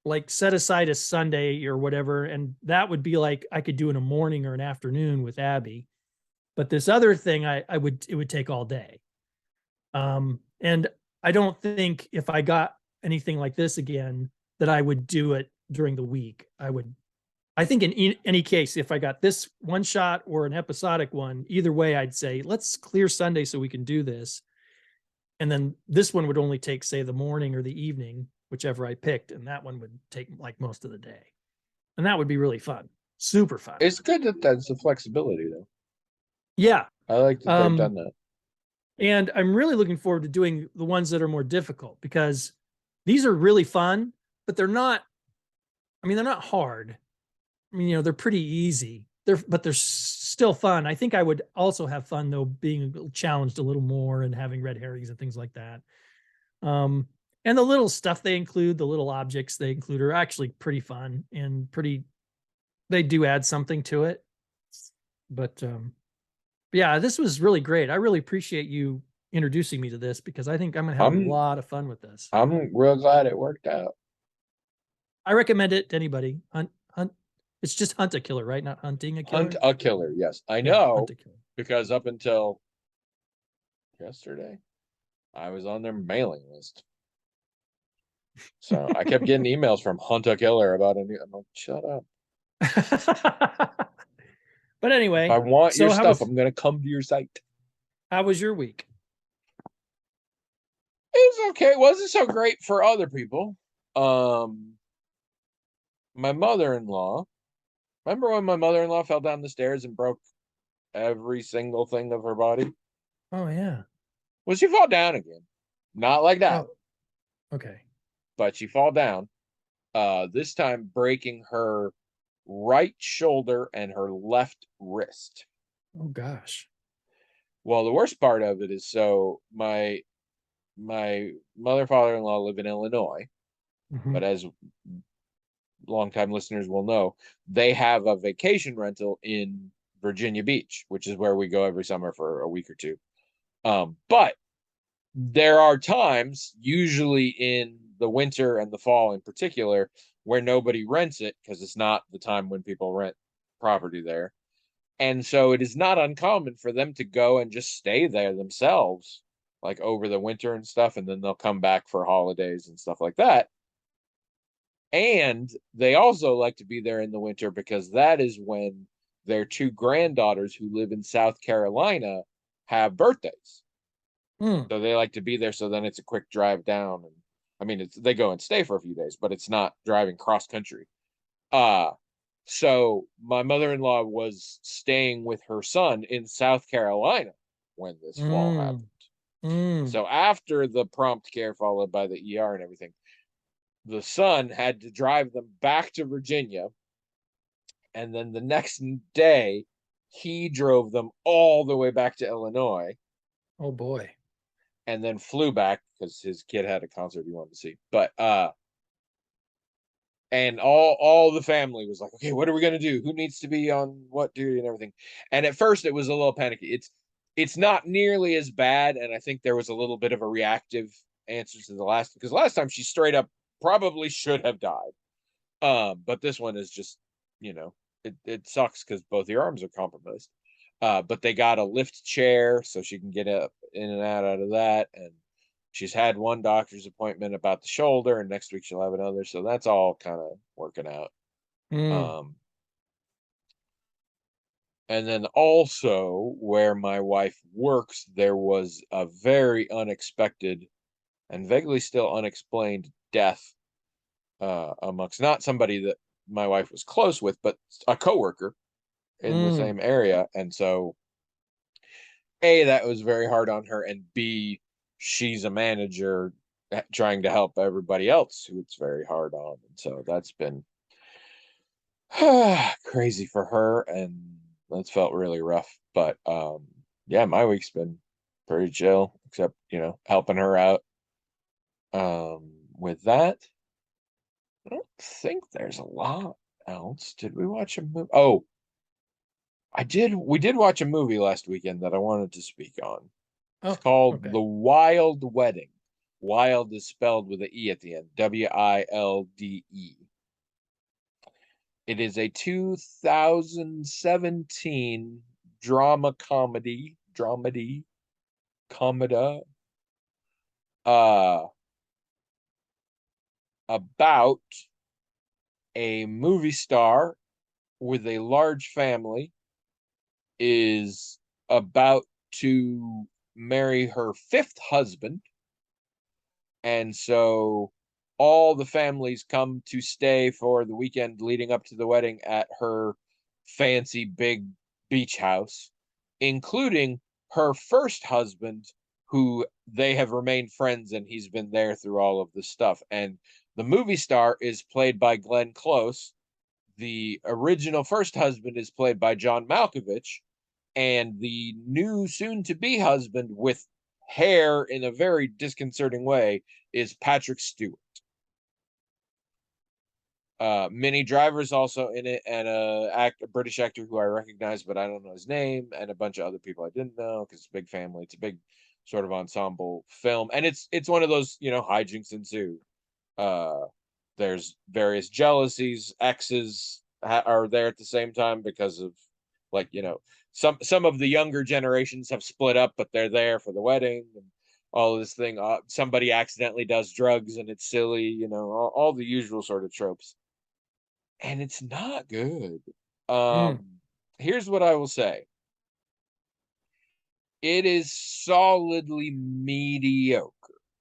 like set aside a Sunday or whatever, and that would be like I could do in a morning or an afternoon with Abby. But this other thing, it would take all day. And I don't think if I got anything like this again that I would do it during the week. I think in any case, if I got this one shot or an episodic one, either way, I'd say let's clear Sunday so we can do this. And then this one would only take, say, the morning or the evening, whichever I picked, and that one would take like most of the day. And that would be really fun. Super fun. It's good that that's the flexibility, though. Yeah. I like that they've done that. And I'm really looking forward to doing the ones that are more difficult because these are really fun, but they're not hard. I mean, they're pretty easy. They're still fun. I think I would also have fun though, being challenged a little more and having red herrings and things like that. And the little stuff they include, the little objects they include are actually pretty fun and they do add something to it. But yeah, this was really great. I really appreciate you introducing me to this because I think I'm gonna have a lot of fun with this. I'm real glad it worked out. I recommend it to anybody. Hunt. It's just hunt a killer, right? Not hunting a killer. Hunt a Killer, yes. I Yeah, know Hunt a Killer. because up until yesterday, I was on their mailing list. So I kept getting emails from Hunt a Killer about a new. I'm like, shut up. But anyway, If I want so your stuff, I'm gonna come to your site. how was your week? It was okay. It wasn't so great for other people. My mother-in-law. Remember when my mother-in-law fell down the stairs and broke every single thing of her body? Oh yeah. Well, she fall down again. Not like that, Oh, okay. but she fall down. This time breaking her right shoulder and her left wrist. Oh gosh. Well, the worst part of it is so my mother father-in-law live in Illinois, Mhm. but as longtime listeners will know, they have a vacation rental in Virginia Beach, which is where we go every summer for a week or two. But there are times, usually in the winter and the fall in particular, where nobody rents it because it's not the time when people rent property there. And so it is not uncommon for them to go and just stay there themselves, like over the winter and stuff, and then they'll come back for holidays and stuff like that. And they also like to be there in the winter because that is when their two granddaughters who live in South Carolina have birthdays. Mm. So they like to be there. So then it's a quick drive down. And I mean, they go and stay for a few days, but it's not driving cross country. So my mother-in-law was staying with her son in South Carolina when this fall Mm. happened. Mm. So after the prompt care followed by the ER and everything, the son had to drive them back to Virginia. And then the next day, he drove them all the way back to Illinois Oh boy. and then flew back because his kid had a concert he wanted to see. But and all the family was like, okay, what are we gonna do? Who needs to be on what duty and everything? And at first it was a little panicky. It's not nearly as bad, and I think there was a little bit of a reactive answer to the last because last time she straight up probably should have died. But this one is just, it sucks because both your arms are compromised. But they got a lift chair so she can get up in and out of that, and she's had one doctor's appointment about the shoulder, and next week she'll have another. So that's all kind of working out. Mm. Um, and then also where my wife works, there was a very unexpected and vaguely still unexplained death amongst not somebody that my wife was close with, but a coworker in the Mm. same area. And so A, that was very hard on her, and B, she's a manager trying to help everybody else who it's very hard on. And so that's been crazy for her, and that's felt really rough. But yeah, my week's been pretty chill, except, helping her out. With that, I don't think there's a lot else. Did we watch a movie? Oh, I did. We did watch a movie last weekend that I wanted to speak on. It's Oh, called okay. The Wild Wedding. Wild is spelled with an E at the end. Wilde. It is a 2017 dramedy, comeda, uh, about a movie star with a large family is about to marry her fifth husband. And so all the families come to stay for the weekend leading up to the wedding at her fancy big beach house, including her first husband, who they have remained friends, and he's been there through all of this stuff. And the movie star is played by Glenn Close. The original first husband is played by John Malkovich, and the new soon to be husband with hair in a very disconcerting way is Patrick Stewart. Minnie Driver's also in it, and a British actor who I recognize, but I don't know his name, and a bunch of other people I didn't know because it's a big family. It's a big sort of ensemble film, and it's one of those, hijinks ensue. Uh, there's various jealousies, exes are there at the same time because of, like, some of the younger generations have split up, but they're there for the wedding and all of this thing. Somebody accidentally does drugs and it's silly, all the usual sort of tropes, and it's not good. Mm, Here's what I will say: it is solidly mediocre.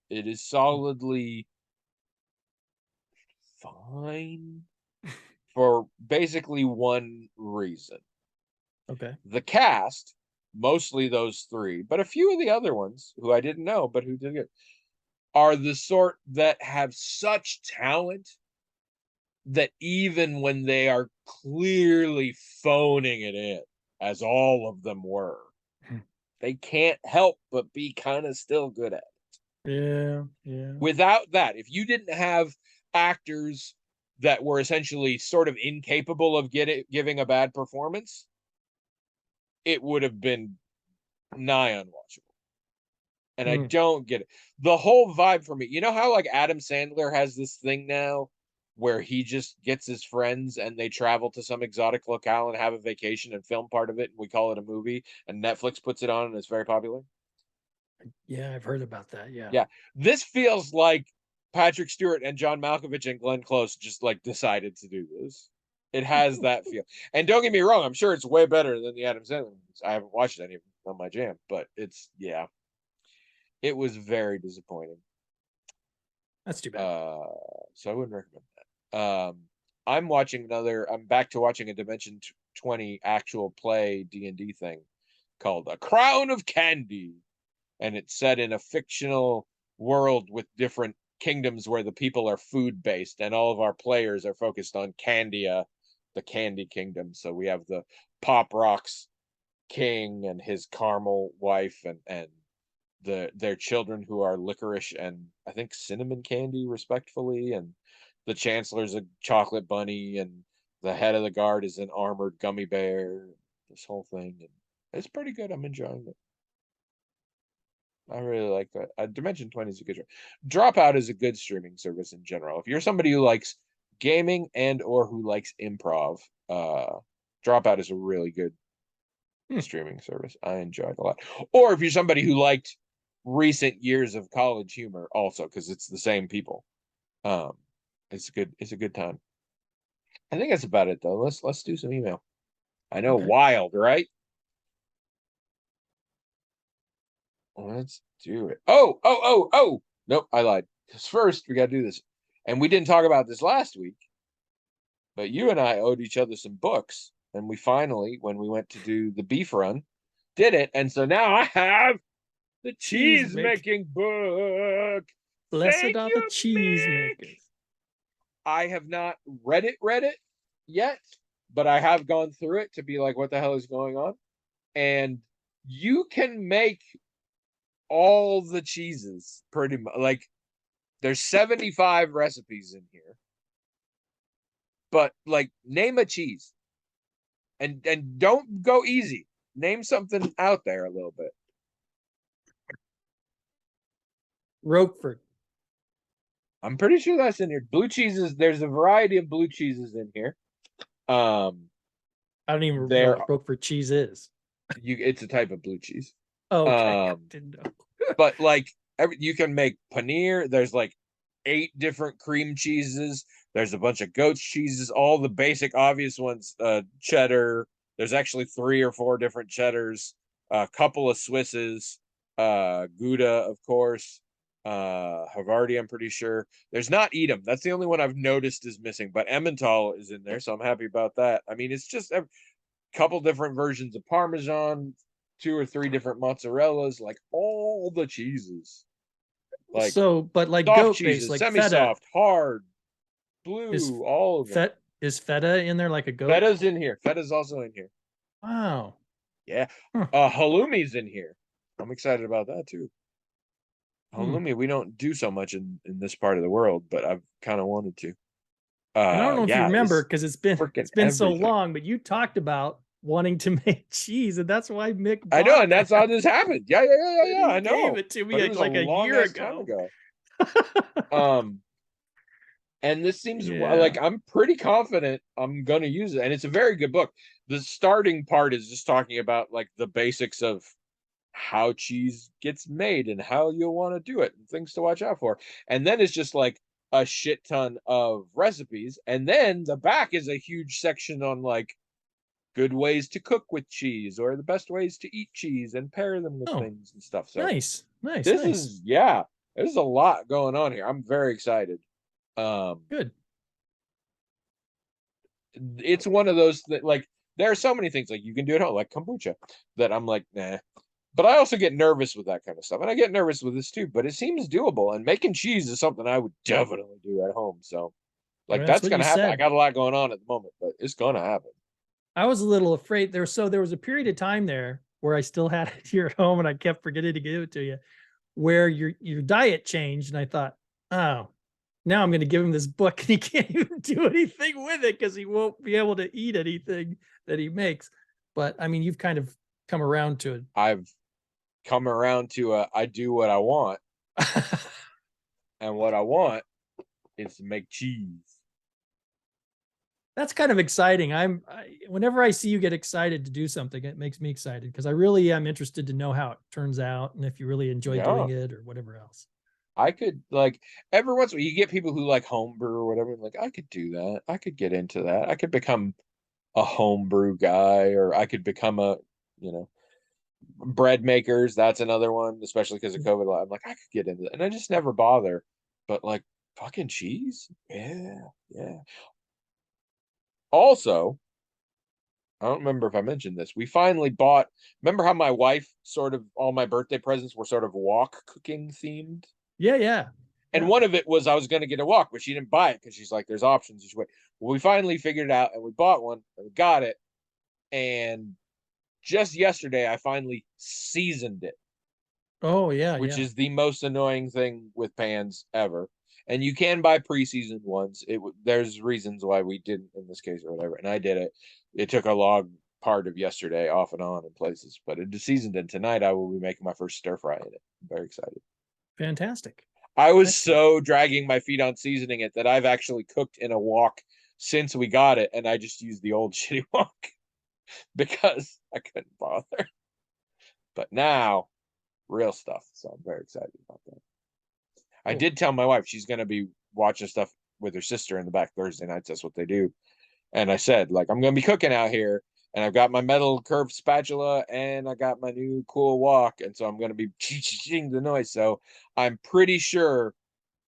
It is solidly fine for basically one reason. okay. The cast, mostly those three, but a few of the other ones who I didn't know but who did good, are the sort that have such talent that even when they are clearly phoning it in, as all of them were, Hmm. they can't help but be kind of still good at it. Yeah, yeah. Without that, if you didn't have actors that were essentially sort of incapable of giving a bad performance, it would have been nigh unwatchable. And I Mm, don't get it. The whole vibe for me, you know how like Adam Sandler has this thing now where he just gets his friends and they travel to some exotic locale and have a vacation and film part of it, and we call it a movie, and Netflix puts it on and it's very popular. yeah, I've heard about that. Yeah. Yeah. This feels like Patrick Stewart and John Malkovich and Glenn Close just like decided to do this. It has that feel. And don't get me wrong, I'm sure it's way better than the Adam Sandler movies. I haven't watched any of them on my jam, but yeah, it was very disappointing. That's too bad. Uh, so I wouldn't recommend that. I'm back to watching a Dimension 20 actual play D&D thing called A Crown of Candy, and it's set in a fictional world with different kingdoms where the people are food based, and all of our players are focused on Candia, the Candy Kingdom. So we have the Pop Rocks king and his caramel wife, and their children, who are licorice and I think cinnamon candy, respectfully, and the chancellor's a chocolate bunny, and the head of the guard is an armored gummy bear. This whole thing, and it's pretty good. I'm enjoying it. I really like that. Dimension 20 is a good show. Dropout is a good streaming service in general. If you're somebody who likes gaming and or who likes improv, Dropout is a really good Hmm. streaming service. I enjoyed a lot. Or if you're somebody who liked recent years of college humor, also because it's the same people. Um, it's good. It's a good time. I think that's about it though. Let's do some email. I know, Okay. wild, right? Let's do it. Oh. Nope, I lied. Because first we got to do this, and we didn't talk about this last week, but you and I owed each other some books, and we finally, when we went to do the beef run, did it, and so now I have the Cheese cheese make. making book. Blessed Thank are the you, cheese Mick. makers. I have not read it yet, but I have gone through it to be like, what the hell is going on? And you can make all the cheeses pretty much. Like, there's 75 recipes in here, but like, name a cheese and don't go easy. Name something out there a little bit. Roquefort. I'm pretty sure that's in here. Blue cheeses, there's a variety of blue cheeses in here. I don't even know There what Roquefort cheese is. it's a type of blue cheese. Okay, I Um, didn't know. but like you can make paneer. There's like 8 different cream cheeses. There's a bunch of goat's cheeses, all the basic obvious ones, cheddar. There's actually 3 or 4 different cheddars, a couple of Swisses, Gouda, of course, Havarti, I'm pretty sure. There's not Edam. That's the only one I've noticed is missing, but Emmental is in there, so I'm happy about that. I mean, it's just a couple different versions of Parmesan, 2 or 3 different mozzarellas, like all the cheeses. Like So, but like soft goat base, cheeses, like feta, semi-soft, hard, is blue, all of them. is feta in there like a goat? Feta's in here. Feta's also in here. Wow. Yeah. Huh. Halloumi's in here. I'm excited about that too. Hmm. Halloumi, we don't do so much in this part of the world, but I've kind of wanted to. And I don't know if you Yeah, remember it's because freaking it's been so everything. long, but you talked about wanting to make cheese, and that's why Mick I know, bought and that's how that. this happened. Yeah, yeah, yeah, yeah, And yeah. he I gave know. it to But me it was a like a long year ass time ago. ago. Um, and this seems Yeah. like I'm pretty confident I'm gonna use it, and it's a very good book. The starting part is just talking about like the basics of how cheese gets made and how you'll want to do it and things to watch out for. And then it's just like a shit ton of recipes. And then the back is a huge section on like good ways to cook with cheese or the best ways to eat cheese and pair them with Oh, things and stuff. So nice, nice, this nice. is, yeah, there's a lot going on here. I'm very excited. Um, Good. it's one of those that like there are so many things like you can do at home, like kombucha, that I'm like, nah. But I also get nervous with that kind of stuff. And I get nervous with this too, but it seems doable. And making cheese is something I would definitely do at home. So Well, like that's that's what you gonna happen. I said. got a lot going on at the moment, but it's gonna happen. I was a little afraid there was a period of time there where I still had it here at home and I kept forgetting to give it to you, where your diet changed, and I thought, oh, now I'm going to give him this book and he can't even do anything with it because he won't be able to eat anything that he makes. But I mean, you've kind of come around to I've come around to I do what I want, it. and what I want is to make cheese. That's kind of exciting. Whenever I see you get excited to do something, it makes me excited because I really am interested to know how it turns out and if you really enjoy Yeah. doing it or whatever else. I could like every once in a while you get people who like homebrew or whatever, like I could do that. I could get into that. I could become a homebrew guy, or I could become a, you know, bread makers. That's another one, especially because of COVID. I'm like, I could get into that, and I just never bother. But like fucking cheese, yeah, yeah. Also, I don't remember if I mentioned this. We finally bought. Remember how my wife sort of all my birthday presents were sort of wok cooking themed, Yeah, yeah, and yeah. one of it was I was going to get a wok, but she didn't buy it because she's like, "There's options." You should wait. Well, we finally figured it out, and we bought one, and we got it, and just yesterday I finally seasoned it, Oh, yeah, which yeah. is the most annoying thing with pans ever. And you can buy pre-seasoned ones. There's reasons why we didn't in this case or whatever. And I did it. It took a long part of yesterday off and on in places, but it is seasoned. And tonight I will be making my first stir fry in it. I'm very excited. Fantastic. I was Excellent. so dragging my feet on seasoning it that I've actually cooked in a wok since we got it, and I just used the old shitty wok because I couldn't bother. But now, real stuff. So I'm very excited about that. I Cool. did tell my wife she's gonna be watching stuff with her sister in the back Thursday nights. That's what they do. And I said, like, I'm gonna be cooking out here, and I've got my metal curved spatula, and I got my new cool wok, and so I'm gonna be ching the noise. So I'm pretty sure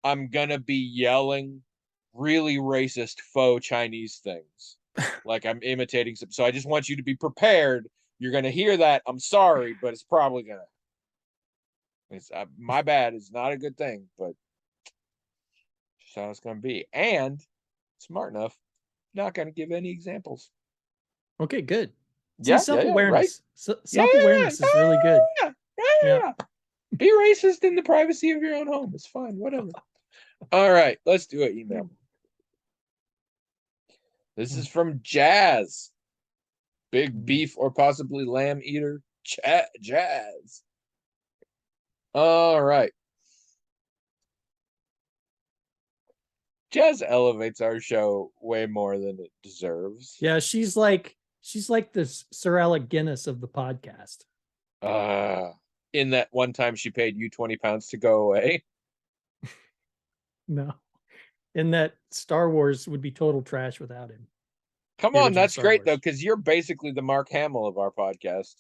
I'm gonna be yelling really racist faux Chinese things, like I'm imitating some. So I just want you to be prepared You're gonna hear that. I'm sorry, but it's probably gonna. It's my bad. It's not a good thing, but just how it's gonna be. And smart enough, not gonna give any examples. Okay, good. See, Yeah, yeah, yeah, right. self-awareness. Yeah, Self-awareness yeah, is really good. yeah, yeah, Yeah. yeah. Be racist in the privacy of your own home. It's fine. Whatever. All right, let's do an email. This is from Jazz. Big beef or possibly lamb eater. Jazz. All right. Jazz elevates our show way more than it deserves. Yeah, she's like the Sir Alec Guinness of the podcast. In that one time she paid you 20 pounds to go away. No. In that Star Wars would be total trash without him. Come on, that's great though, because you're basically the Mark Hamill of our podcast.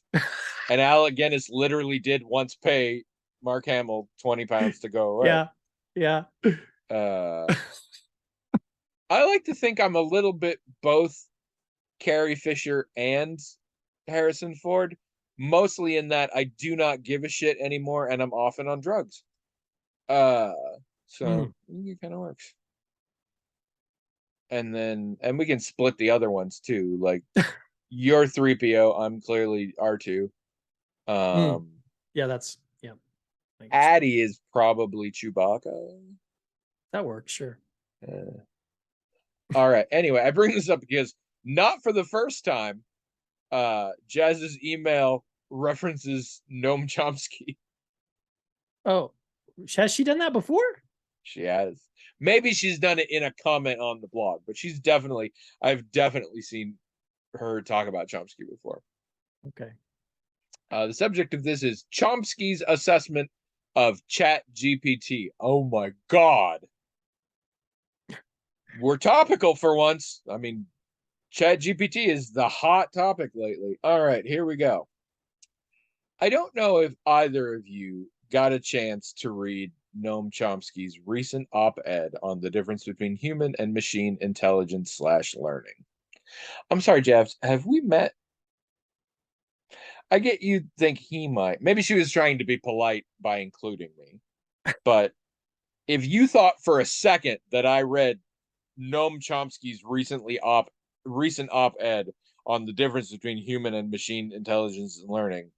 And Alec Guinness literally did once pay Mark Hamill 20 pounds to go away. Yeah. Yeah. I like to think I'm a little bit both Carrie Fisher and Harrison Ford, mostly in that I do not give a shit anymore and I'm often on drugs. So it kind of works. And we can split the other ones too. Like you're 3PO, I'm clearly R2. Yeah, that's yeah. Addie is probably Chewbacca. That works, sure. All right. Anyway, I bring this up because not for the first time, Jazz's email references Noam Chomsky. Oh, has she done that before? She has. Maybe she's done it in a comment on the blog, but I've definitely seen her talk about Chomsky before. Okay. The subject of this is Chomsky's assessment of ChatGPT. Oh my God. We're topical for once. I mean, ChatGPT is the hot topic lately. All right, here we go. I don't know if either of you got a chance to read Noam Chomsky's recent op-ed on the difference between human and machine intelligence / learning. I'm sorry, Jeffs, have we met? I get you'd think he might. Maybe she was trying to be polite by including me. But if you thought for a second that I read Noam Chomsky's recent op-ed on the difference between human and machine intelligence and learning,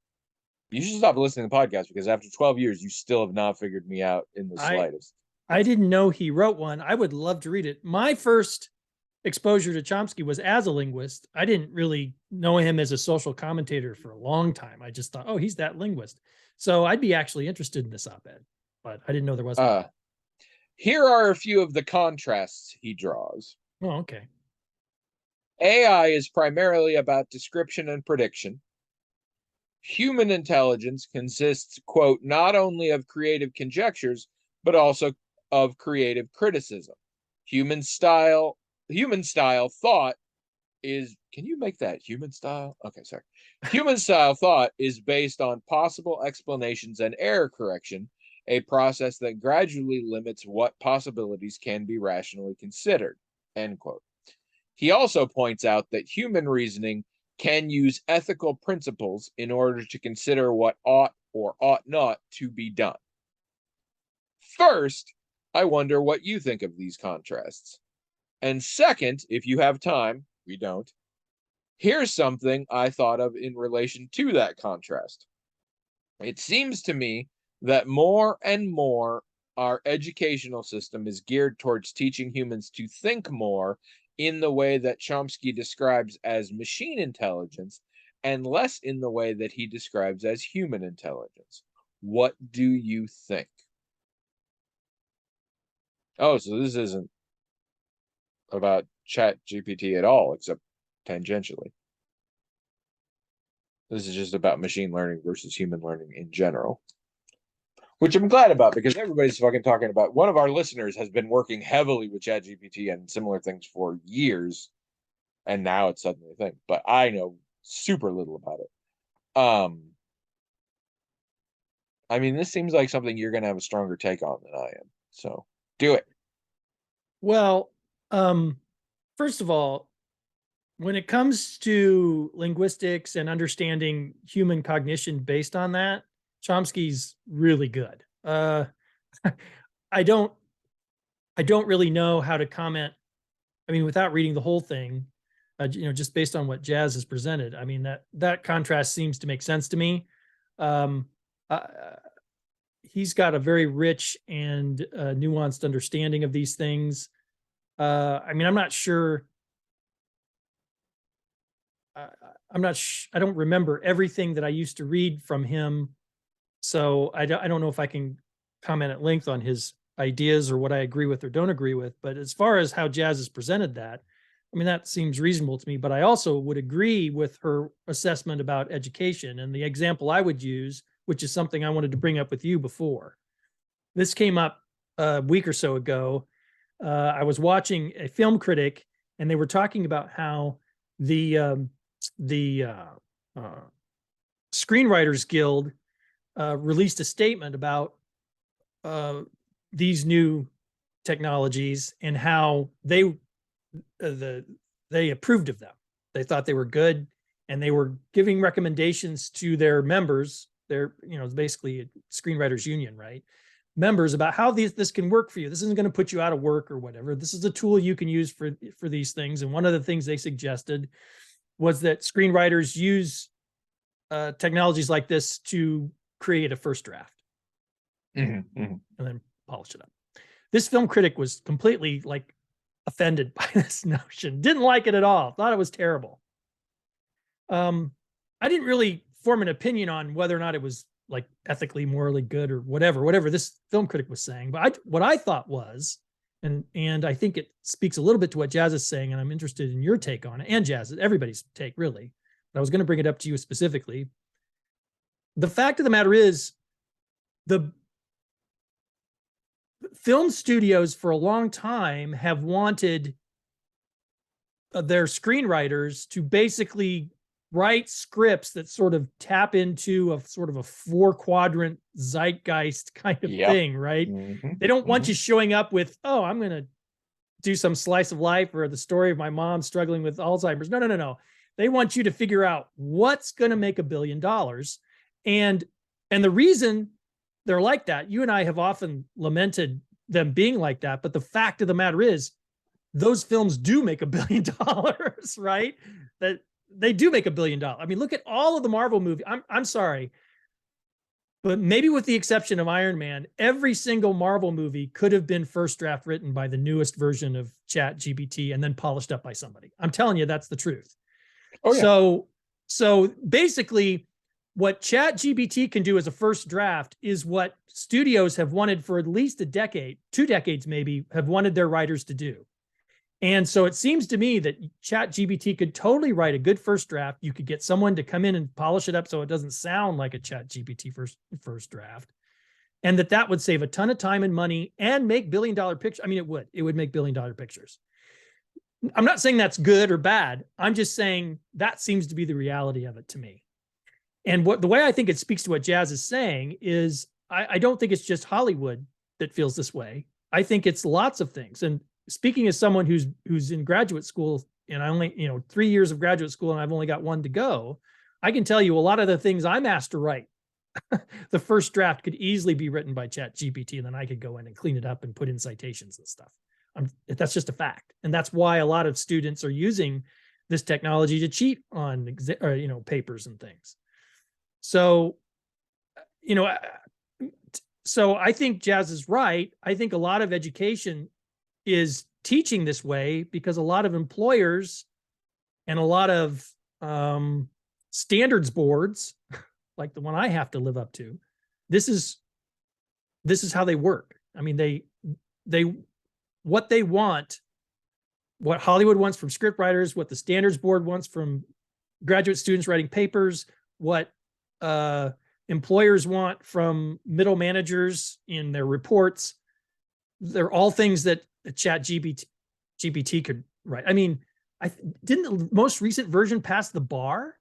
you should stop listening to the podcast because after 12 years, you still have not figured me out in the slightest. I didn't know he wrote one. I would love to read it. My first exposure to Chomsky was as a linguist. I didn't really know him as a social commentator for a long time. I just thought, oh, he's that linguist. So I'd be actually interested in this op-ed, but I didn't know there was one. Here are a few of the contrasts he draws. Oh, okay. AI is primarily about description and prediction. Human intelligence consists, quote, not only of creative conjectures, but also of creative criticism. Human style thought is, can you make that human style? Okay, sorry. Human style thought is based on possible explanations and error correction, a process that gradually limits what possibilities can be rationally considered, end quote. He also points out that human reasoning can use ethical principles in order to consider what ought or ought not to be done. First, I wonder what you think of these contrasts. And second, if you have time, we don't, here's something I thought of in relation to that contrast. It seems to me that more and more our educational system is geared towards teaching humans to think more in the way that Chomsky describes as machine intelligence and less in the way that he describes as human intelligence. What do you think? Oh, so this isn't about ChatGPT at all, except tangentially. This is just about machine learning versus human learning in general, which I'm glad about because everybody's fucking talking about. One of our listeners has been working heavily with ChatGPT and similar things for years, and now it's suddenly a thing. But I know super little about it. I mean, this seems like something you're going to have a stronger take on than I am. So do it. Well, first of all, when it comes to linguistics and understanding human cognition based on that, Chomsky's really good. I don't I don't really know how to comment. I mean, without reading the whole thing, just based on what Jazz has presented, I mean that contrast seems to make sense to me. Um, uh, he's got a very rich and nuanced understanding of these things. I mean, I'm not sure. Uh, I'm not. I don't remember everything that I used to read from him, so I don't know if I can comment at length on his ideas or what I agree with or don't agree with. But as far as how Jazz has presented that, I mean, that seems reasonable to me. But I also would agree with her assessment about education. And the example I would use, which is something I wanted to bring up with you before, this came up a week or so ago. I was watching a film critic, and they were talking about how the Screenwriters Guild released a statement about these new technologies and how they approved of them. They thought they were good, and they were giving recommendations to their members. They're basically a screenwriters union, right? Members about how this can work for you. This isn't going to put you out of work or whatever. This is a tool you can use for these things. And one of the things they suggested was that screenwriters use technologies like this to create a first draft and then polish it up. This film critic was completely offended by this notion, didn't like it at all, thought it was terrible. I didn't really form an opinion on whether or not it was ethically, morally good or whatever this film critic was saying. But what I thought was, and I think it speaks a little bit to what Jazz is saying, and I'm interested in your take on it, and Jazz, everybody's take really. But I was going to bring it up to you specifically. The fact of the matter is, the film studios for a long time have wanted their screenwriters to basically write scripts that sort of tap into a sort of a 4-quadrant zeitgeist kind of thing, right? They don't want you showing up with, oh, I'm going to do some slice of life or the story of my mom struggling with Alzheimer's. No. They want you to figure out what's going to make $1 billion. And the reason they're like that, you and I have often lamented them being like that, but the fact of the matter is those films do make $1 billion, right? That they do make $1 billion. I mean, look at all of the Marvel movies. I'm sorry, but maybe with the exception of Iron Man, every single Marvel movie could have been first draft written by the newest version of ChatGPT and then polished up by somebody. I'm telling you, that's the truth. Oh, yeah. So basically, what ChatGPT can do as a first draft is what studios have wanted for at least a decade, 2 decades maybe, have wanted their writers to do. And so it seems to me that ChatGPT could totally write a good first draft. You could get someone to come in and polish it up so it doesn't sound like a ChatGPT first draft. And that would save a ton of time and money and make $1 billion pictures. I mean, it would make $1 billion pictures. I'm not saying that's good or bad. I'm just saying that seems to be the reality of it to me. And the way I think it speaks to what Jazz is saying is I don't think it's just Hollywood that feels this way. I think it's lots of things. And speaking as someone who's in graduate school, and I only 3 years of graduate school and I've only got 1 to go, I can tell you a lot of the things I'm asked to write, the first draft could easily be written by ChatGPT, and then I could go in and clean it up and put in citations and stuff. That's just a fact, and that's why a lot of students are using this technology to cheat on papers and things. So, so I think Jazz is right. I think a lot of education is teaching this way because a lot of employers and a lot of standards boards, like the one I have to live up to, this is how they work. I mean, what they want, what Hollywood wants from scriptwriters, what the standards board wants from graduate students writing papers, what employers want from middle managers in their reports, they're all things that ChatGPT could write. I mean, didn't the most recent version pass the bar?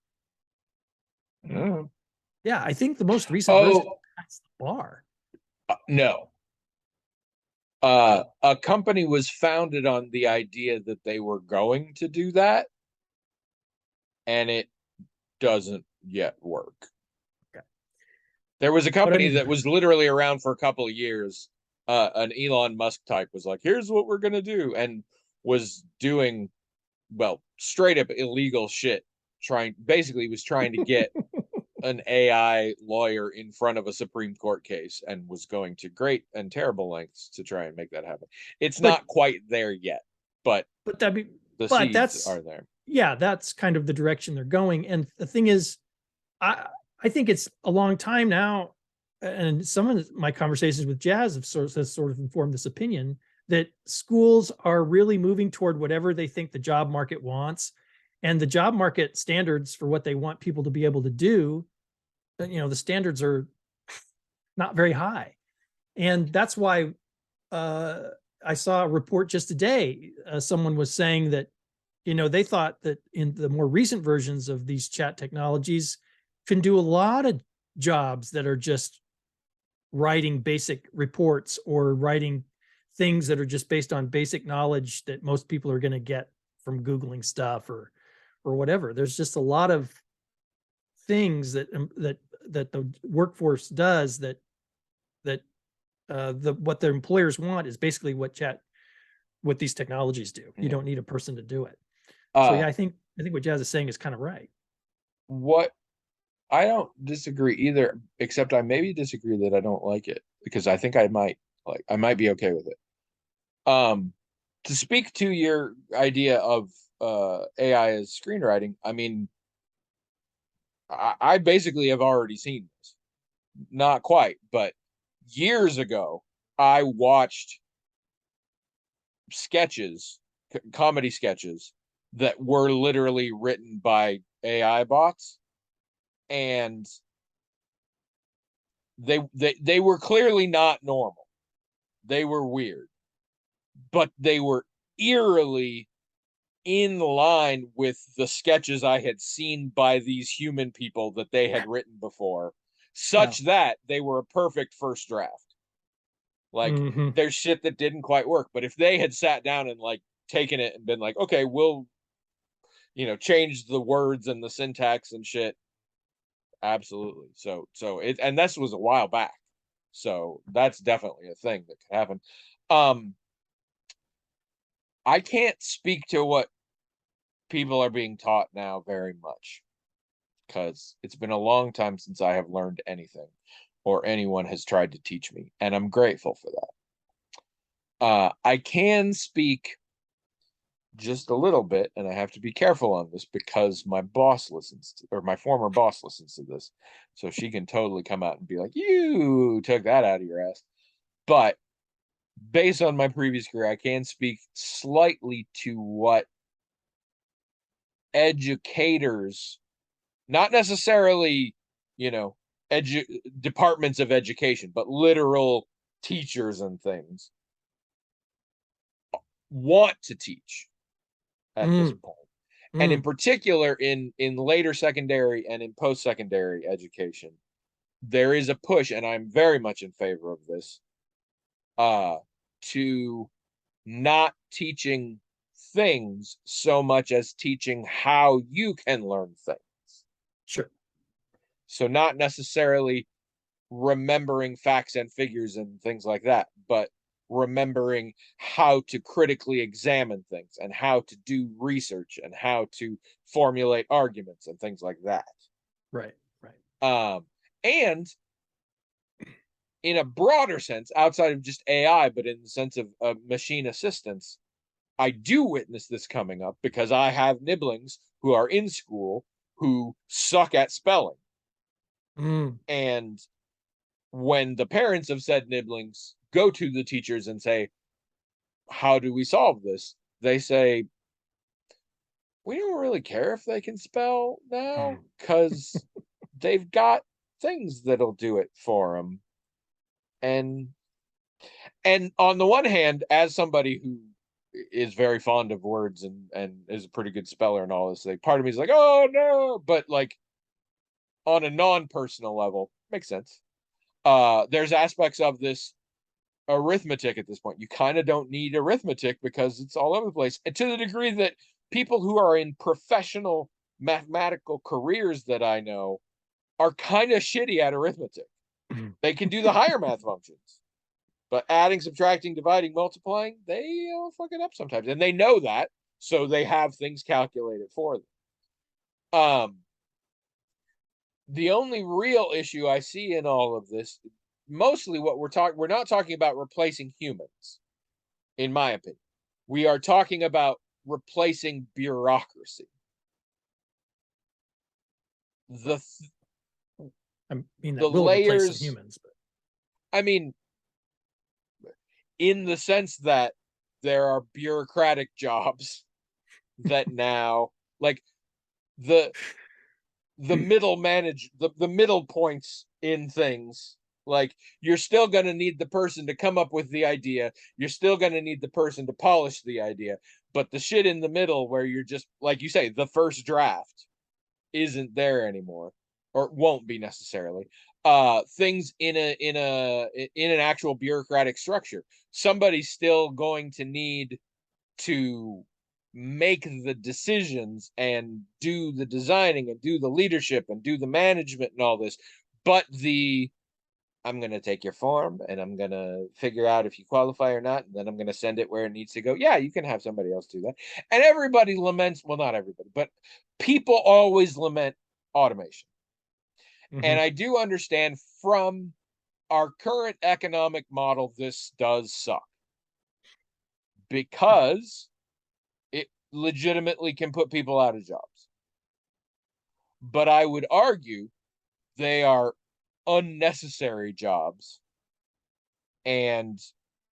Yeah, I think the most recent version passed the bar. No. A company was founded on the idea that they were going to do that, and it doesn't yet work. Okay. There was a But I company mean, that was literally around for a couple of years. An Elon Musk type was like, here's what we're going to do, and was doing, well, straight up illegal shit, basically was trying to get an AI lawyer in front of a Supreme Court case, and was going to great and terrible lengths to try and make that happen. It's but not quite there yet, but that be the but seeds that's are there. yeah, that's kind of the direction they're going. And the thing is, I I think it's a long time now, and some of my conversations with Jazz has sort of informed this opinion that schools are really moving toward whatever they think the job market wants, and the job market standards for what they want people to be able to do. The standards are not very high, and that's why uh, I saw a report just today. Someone was saying that they thought that in the more recent versions of these chat technologies can do a lot of jobs that are just writing basic reports or writing things that are just based on basic knowledge that most people are going to get from Googling stuff or whatever. There's just a lot of things that the workforce does that what their employers want is basically what these technologies do. You Yeah. don't need a person to do it. So Uh, yeah, I think what Jazz is saying is kind of right. what I don't disagree either, except I maybe disagree that I don't like it, because I think I might be okay with it. Um, to speak to your idea of AI as screenwriting, I mean, I basically have already seen this. Not quite, but years ago, I watched sketches, comedy sketches that were literally written by AI bots, and they were clearly not normal. They were weird, but they were eerily in line with the sketches I had seen by these human people that they had written before, Yeah. such that they were a perfect first draft. Like, Hmm. there's shit that didn't quite work, but if they had sat down and like taken it and been like, okay, we'll change the words and the syntax and shit, absolutely. And this was a while back, so that's definitely a thing that could happen. Um, I can't speak to what people are being taught now very much, because it's been a long time since I have learned anything or anyone has tried to teach me, and I'm grateful for that. I can speak just a little bit, and I have to be careful on this because my boss listens to, or my former boss listens to this, so she can totally come out and be like, "You took that out of your ass." But based on my previous career, I can speak slightly to what educators, not necessarily, you know, departments of education, but literal teachers and things want to teach at this Mm, point. And in mm. particular in later secondary and in post-secondary education, there is a push, and I'm very much in favor of this, uh to not teaching things so much as teaching how you can learn things. Sure. So not necessarily remembering facts and figures and things like that, but remembering how to critically examine things and how to do research and how to formulate arguments and things like that. Right. Right. And in a broader sense, outside of just AI, but in the sense of machine assistance, I do witness this coming up because I have nibblings who are in school who suck at spelling. Mm, And when the parents of said nibblings go to the teachers and say, how do we solve this? They say, we don't really care if they can spell now mm. because they've got things that'll do it for them. And on the one hand, as somebody who is very fond of words and is a pretty good speller and all this, like, part of me is like, oh no, but like on a non-personal level, makes sense. There's aspects of this arithmetic at this point. You kind of don't need arithmetic because it's all over the place. And to the degree that people who are in professional mathematical careers that I know are kind of shitty at arithmetic. They can do the higher math functions, but adding, subtracting, dividing, multiplying, they fuck it up sometimes, and they know that, so they have things calculated for them. The only real issue I see in all of this, mostly what we're not talking about replacing humans, in my opinion. We are talking about replacing bureaucracy. I mean, that The will replace some layers, humans, but I mean, in the sense that there are bureaucratic jobs that now, like the the middle points in things, like you're still going to need the person to come up with the idea, you're still going to need the person to polish the idea, but the shit in the middle where you're just, like you say, the first draft isn't there anymore, or won't be necessarily. Things in an actual bureaucratic structure, somebody's still going to need to make the decisions and do the designing and do the leadership and do the management and all this. But I'm going to take your form and I'm going to figure out if you qualify or not, and then I'm going to send it where it needs to go. Yeah, you can have somebody else do that. And everybody laments, well, not everybody, but people always lament automation. And I do understand from our current economic model, this does suck, because it legitimately can put people out of jobs. But I would argue they are unnecessary jobs. And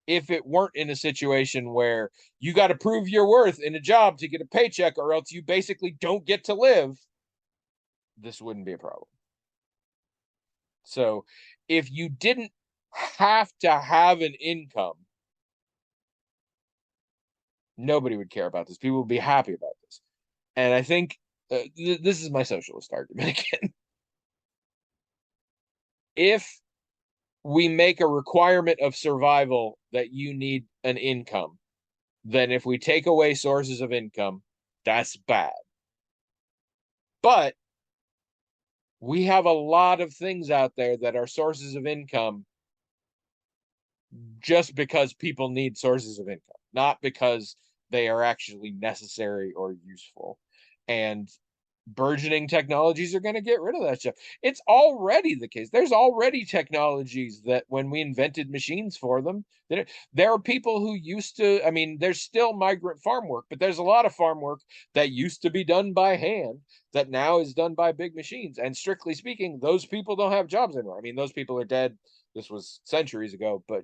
if it weren't in a situation where you got to prove your worth in a job to get a paycheck, or else you basically don't get to live, this wouldn't be a problem. So if you didn't have to have an income, nobody would care about this. People would be happy about this. And I think this is my socialist argument again. If we make a requirement of survival that you need an income, then if we take away sources of income, that's bad. But we have a lot of things out there that are sources of income just because people need sources of income, not because they are actually necessary or useful. And burgeoning technologies are going to get rid of that stuff. It's already the case. There's already technologies that when we invented machines for them, there are people who used to, I mean, there's still migrant farm work, but there's a lot of farm work that used to be done by hand that now is done by big machines. And strictly speaking, those people don't have jobs anymore. I mean, those people are dead. This was centuries ago, but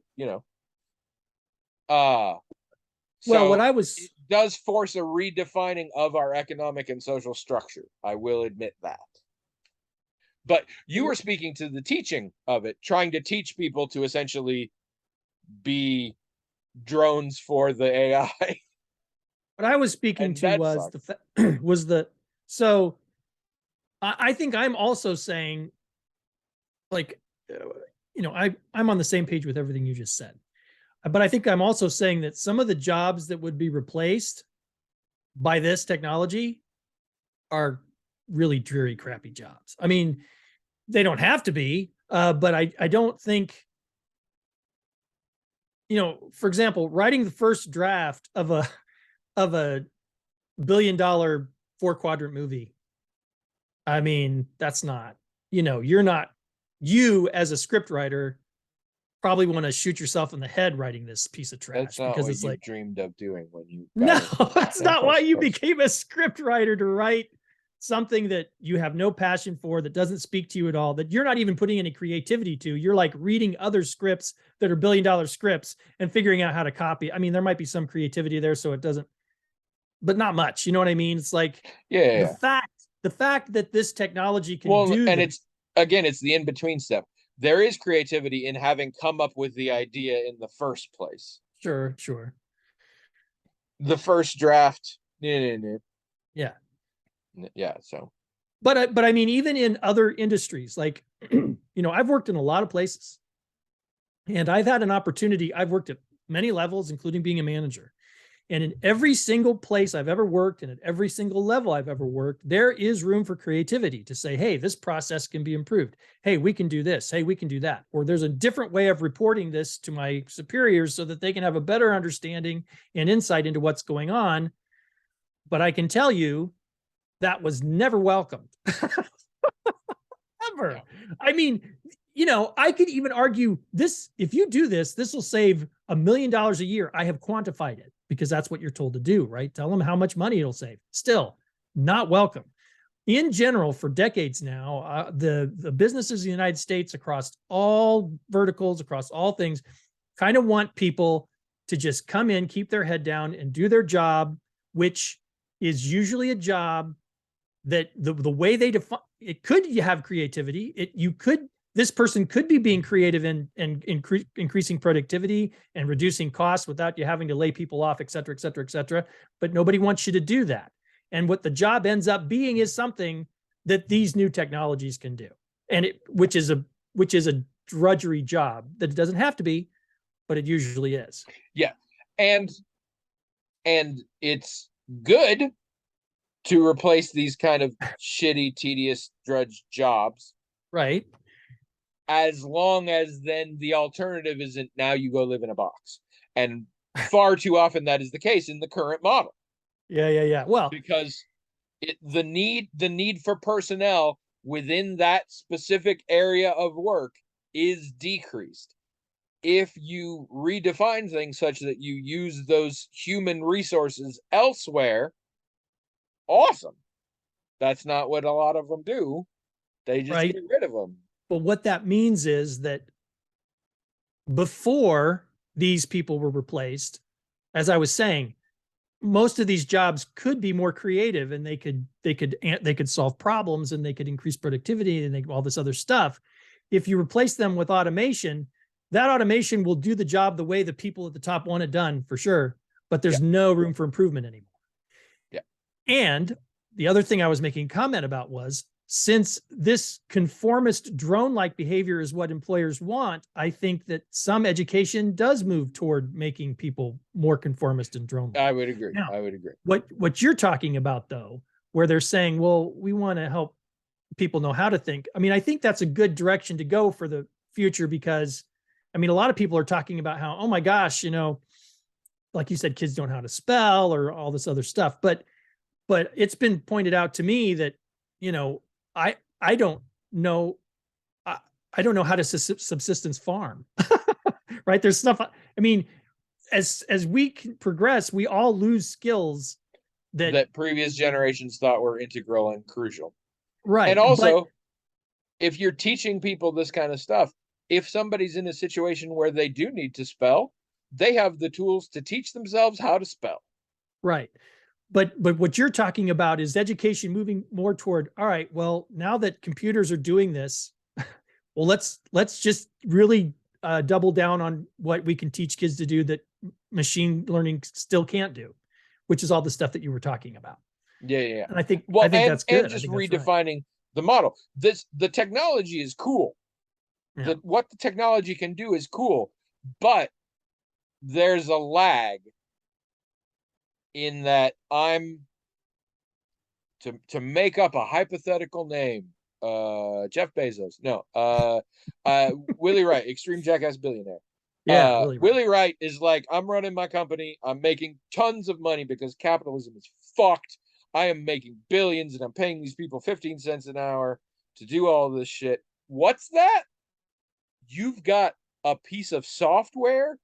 well, what I it was does force a redefining of our economic and social structure. I will admit that. But you were speaking to the teaching of it, trying to teach people to essentially be drones for the AI. what I was speaking And to that was sucks. so I think I'm also saying, like, I'm on the same page with everything you just said. But I think I'm also saying that some of the jobs that would be replaced by this technology are really dreary, crappy jobs. I mean, they don't have to be, but I don't think, for example, writing the first draft of a $1 billion 4-quadrant movie. I mean, that's not, you as a script writer probably want to shoot yourself in the head writing this piece of trash. That's not because what it's you like, dreamed of doing when you no, that's not why you became a script writer, to write something that you have no passion for, that doesn't speak to you at all, that you're not even putting any creativity to. You're like reading other scripts that are $1 billion scripts and figuring out how to copy. I mean, there might be some creativity there, so it doesn't, but not much. You know what I mean? It's like, Yeah. the fact that this technology can do and this, it's the in-between step. There is creativity in having come up with the idea in the first place. Sure. The first draft, Yeah. So, but I mean, even in other industries, like, I've worked in a lot of places, and I've had an opportunity. I've worked at many levels, including being a manager. And in every single place I've ever worked and at every single level I've ever worked, there is room for creativity to say, hey, this process can be improved. Hey, we can do this. Hey, we can do that. Or there's a different way of reporting this to my superiors so that they can have a better understanding and insight into what's going on. But I can tell you that was never welcomed. Ever. Yeah. I mean, I could even argue this, if you do this, this will save $1 million a year. I have quantified it because that's what you're told to do, right? Tell them how much money it'll save. Still not welcome. In general, for decades now, the businesses in the United States across all verticals, across all things, kind of want people to just come in, keep their head down and do their job, which is usually a job that the way they define it, could you have creativity? This person could be being creative and increasing productivity and reducing costs without you having to lay people off, et cetera, et cetera, et cetera. But nobody wants you to do that. And what the job ends up being is something that these new technologies can do, and which is a drudgery job that it doesn't have to be, but it usually is. Yeah, and it's good to replace these kind of shitty, tedious, drudge jobs. Right. As long as then the alternative isn't now you go live in a box. And far too often that is the case in the current model. Yeah. Well, because the need for personnel within that specific area of work is decreased. If you redefine things such that you use those human resources elsewhere, awesome. That's not what a lot of them do. They just right. get rid of them. But what that means is that before these people were replaced, as I was saying, most of these jobs could be more creative and they could solve problems and they could increase productivity and all this other stuff. If you replace them with automation, that automation will do the job the way the people at the top want it done for sure, but there's no room for improvement anymore. Yeah. And the other thing I was making comment about was, since this conformist drone-like behavior is what employers want, I think that some education does move toward making people more conformist and drone-like. I would agree. Now, I would agree. What you're talking about, though, where they're saying, well, we want to help people know how to think. I mean, I think that's a good direction to go for the future because, I mean, a lot of people are talking about how, oh my gosh, like you said, kids don't know how to spell or all this other stuff. But it's been pointed out to me that, I don't know. I don't know how to subsistence farm, right? There's stuff. I mean, as we progress, we all lose skills that previous generations thought were integral and crucial. Right. And also, if you're teaching people this kind of stuff, if somebody's in a situation where they do need to spell, they have the tools to teach themselves how to spell. Right. But what you're talking about is education moving more toward, all right, well, now that computers are doing this, well, let's just really double down on what we can teach kids to do that machine learning still can't do, which is all the stuff that you were talking about. Yeah. And I think that's good. And just redefining the model. The technology is cool. Yeah. What the technology can do is cool, but there's a lag in that to make up a hypothetical name, Jeff Bezos, Willie Wright, extreme jackass billionaire. Yeah, Willie Wright is like, I'm running my company, I'm making tons of money because capitalism is fucked. I am making billions and I'm paying these people 15 cents an hour to do all this shit. What's that? You've got a piece of software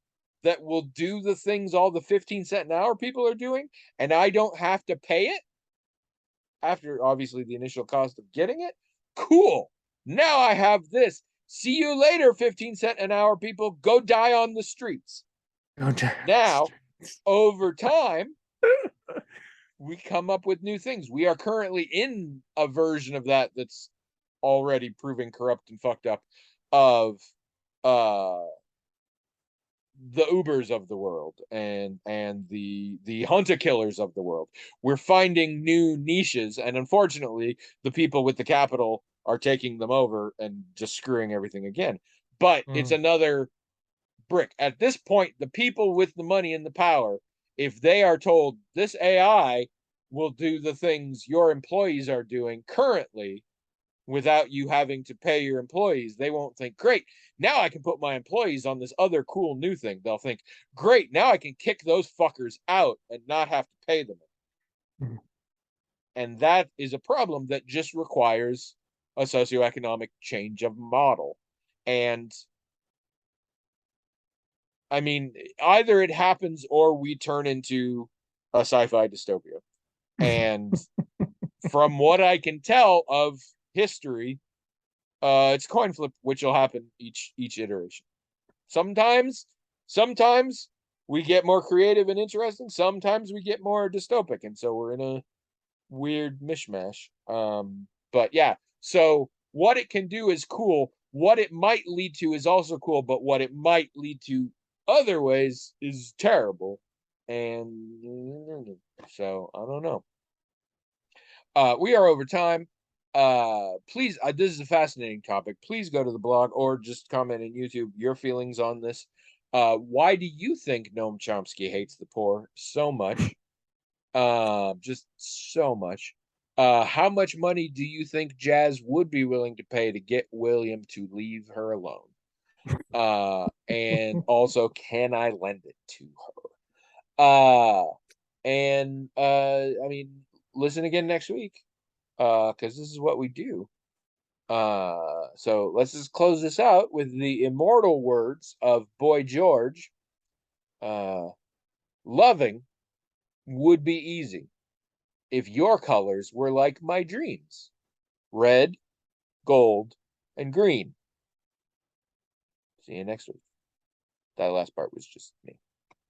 that will do the things all the 15 cent an hour people are doing, and I don't have to pay it after obviously the initial cost of getting it. Cool. Now I have this. See you later, 15 cent an hour people. Go die on the streets. Now, over time, we come up with new things. We are currently in a version of that that's already proving corrupt and fucked up, of the Ubers of the world and the hunter killers of the world. We're finding new niches, and unfortunately, the people with the capital are taking them over and just screwing everything again. But it's another brick. At this point, the people with the money and the power if they are told this AI will do the things your employees are doing currently without you having to pay your employees, they won't think, great, now I can put my employees on this other cool new thing. They'll think, great, now I can kick those fuckers out and not have to pay them. Mhm. And that is a problem that just requires a socioeconomic change of model. And I mean, either it happens or we turn into a sci-fi dystopia. And from what I can tell of history, it's coin flip, which will happen each iteration. Sometimes we get more creative and interesting. Sometimes we get more dystopic, and so we're in a weird mishmash. But yeah, so what it can do is cool. What it might lead to is also cool, but what it might lead to other ways is terrible. And so I don't know. We are over time. Please, this is a fascinating topic. Please go to the blog or just comment in YouTube your feelings on this. Why do you think Noam Chomsky hates the poor so much? Just so much. How much money do you think Jazz would be willing to pay to get William to leave her alone? And also, can I lend it to her? I mean, listen again next week, because this is what we do. So let's just close this out with the immortal words of Boy George. Loving would be easy if your colors were like my dreams, red, gold, and green. See you next week. That last part was just me.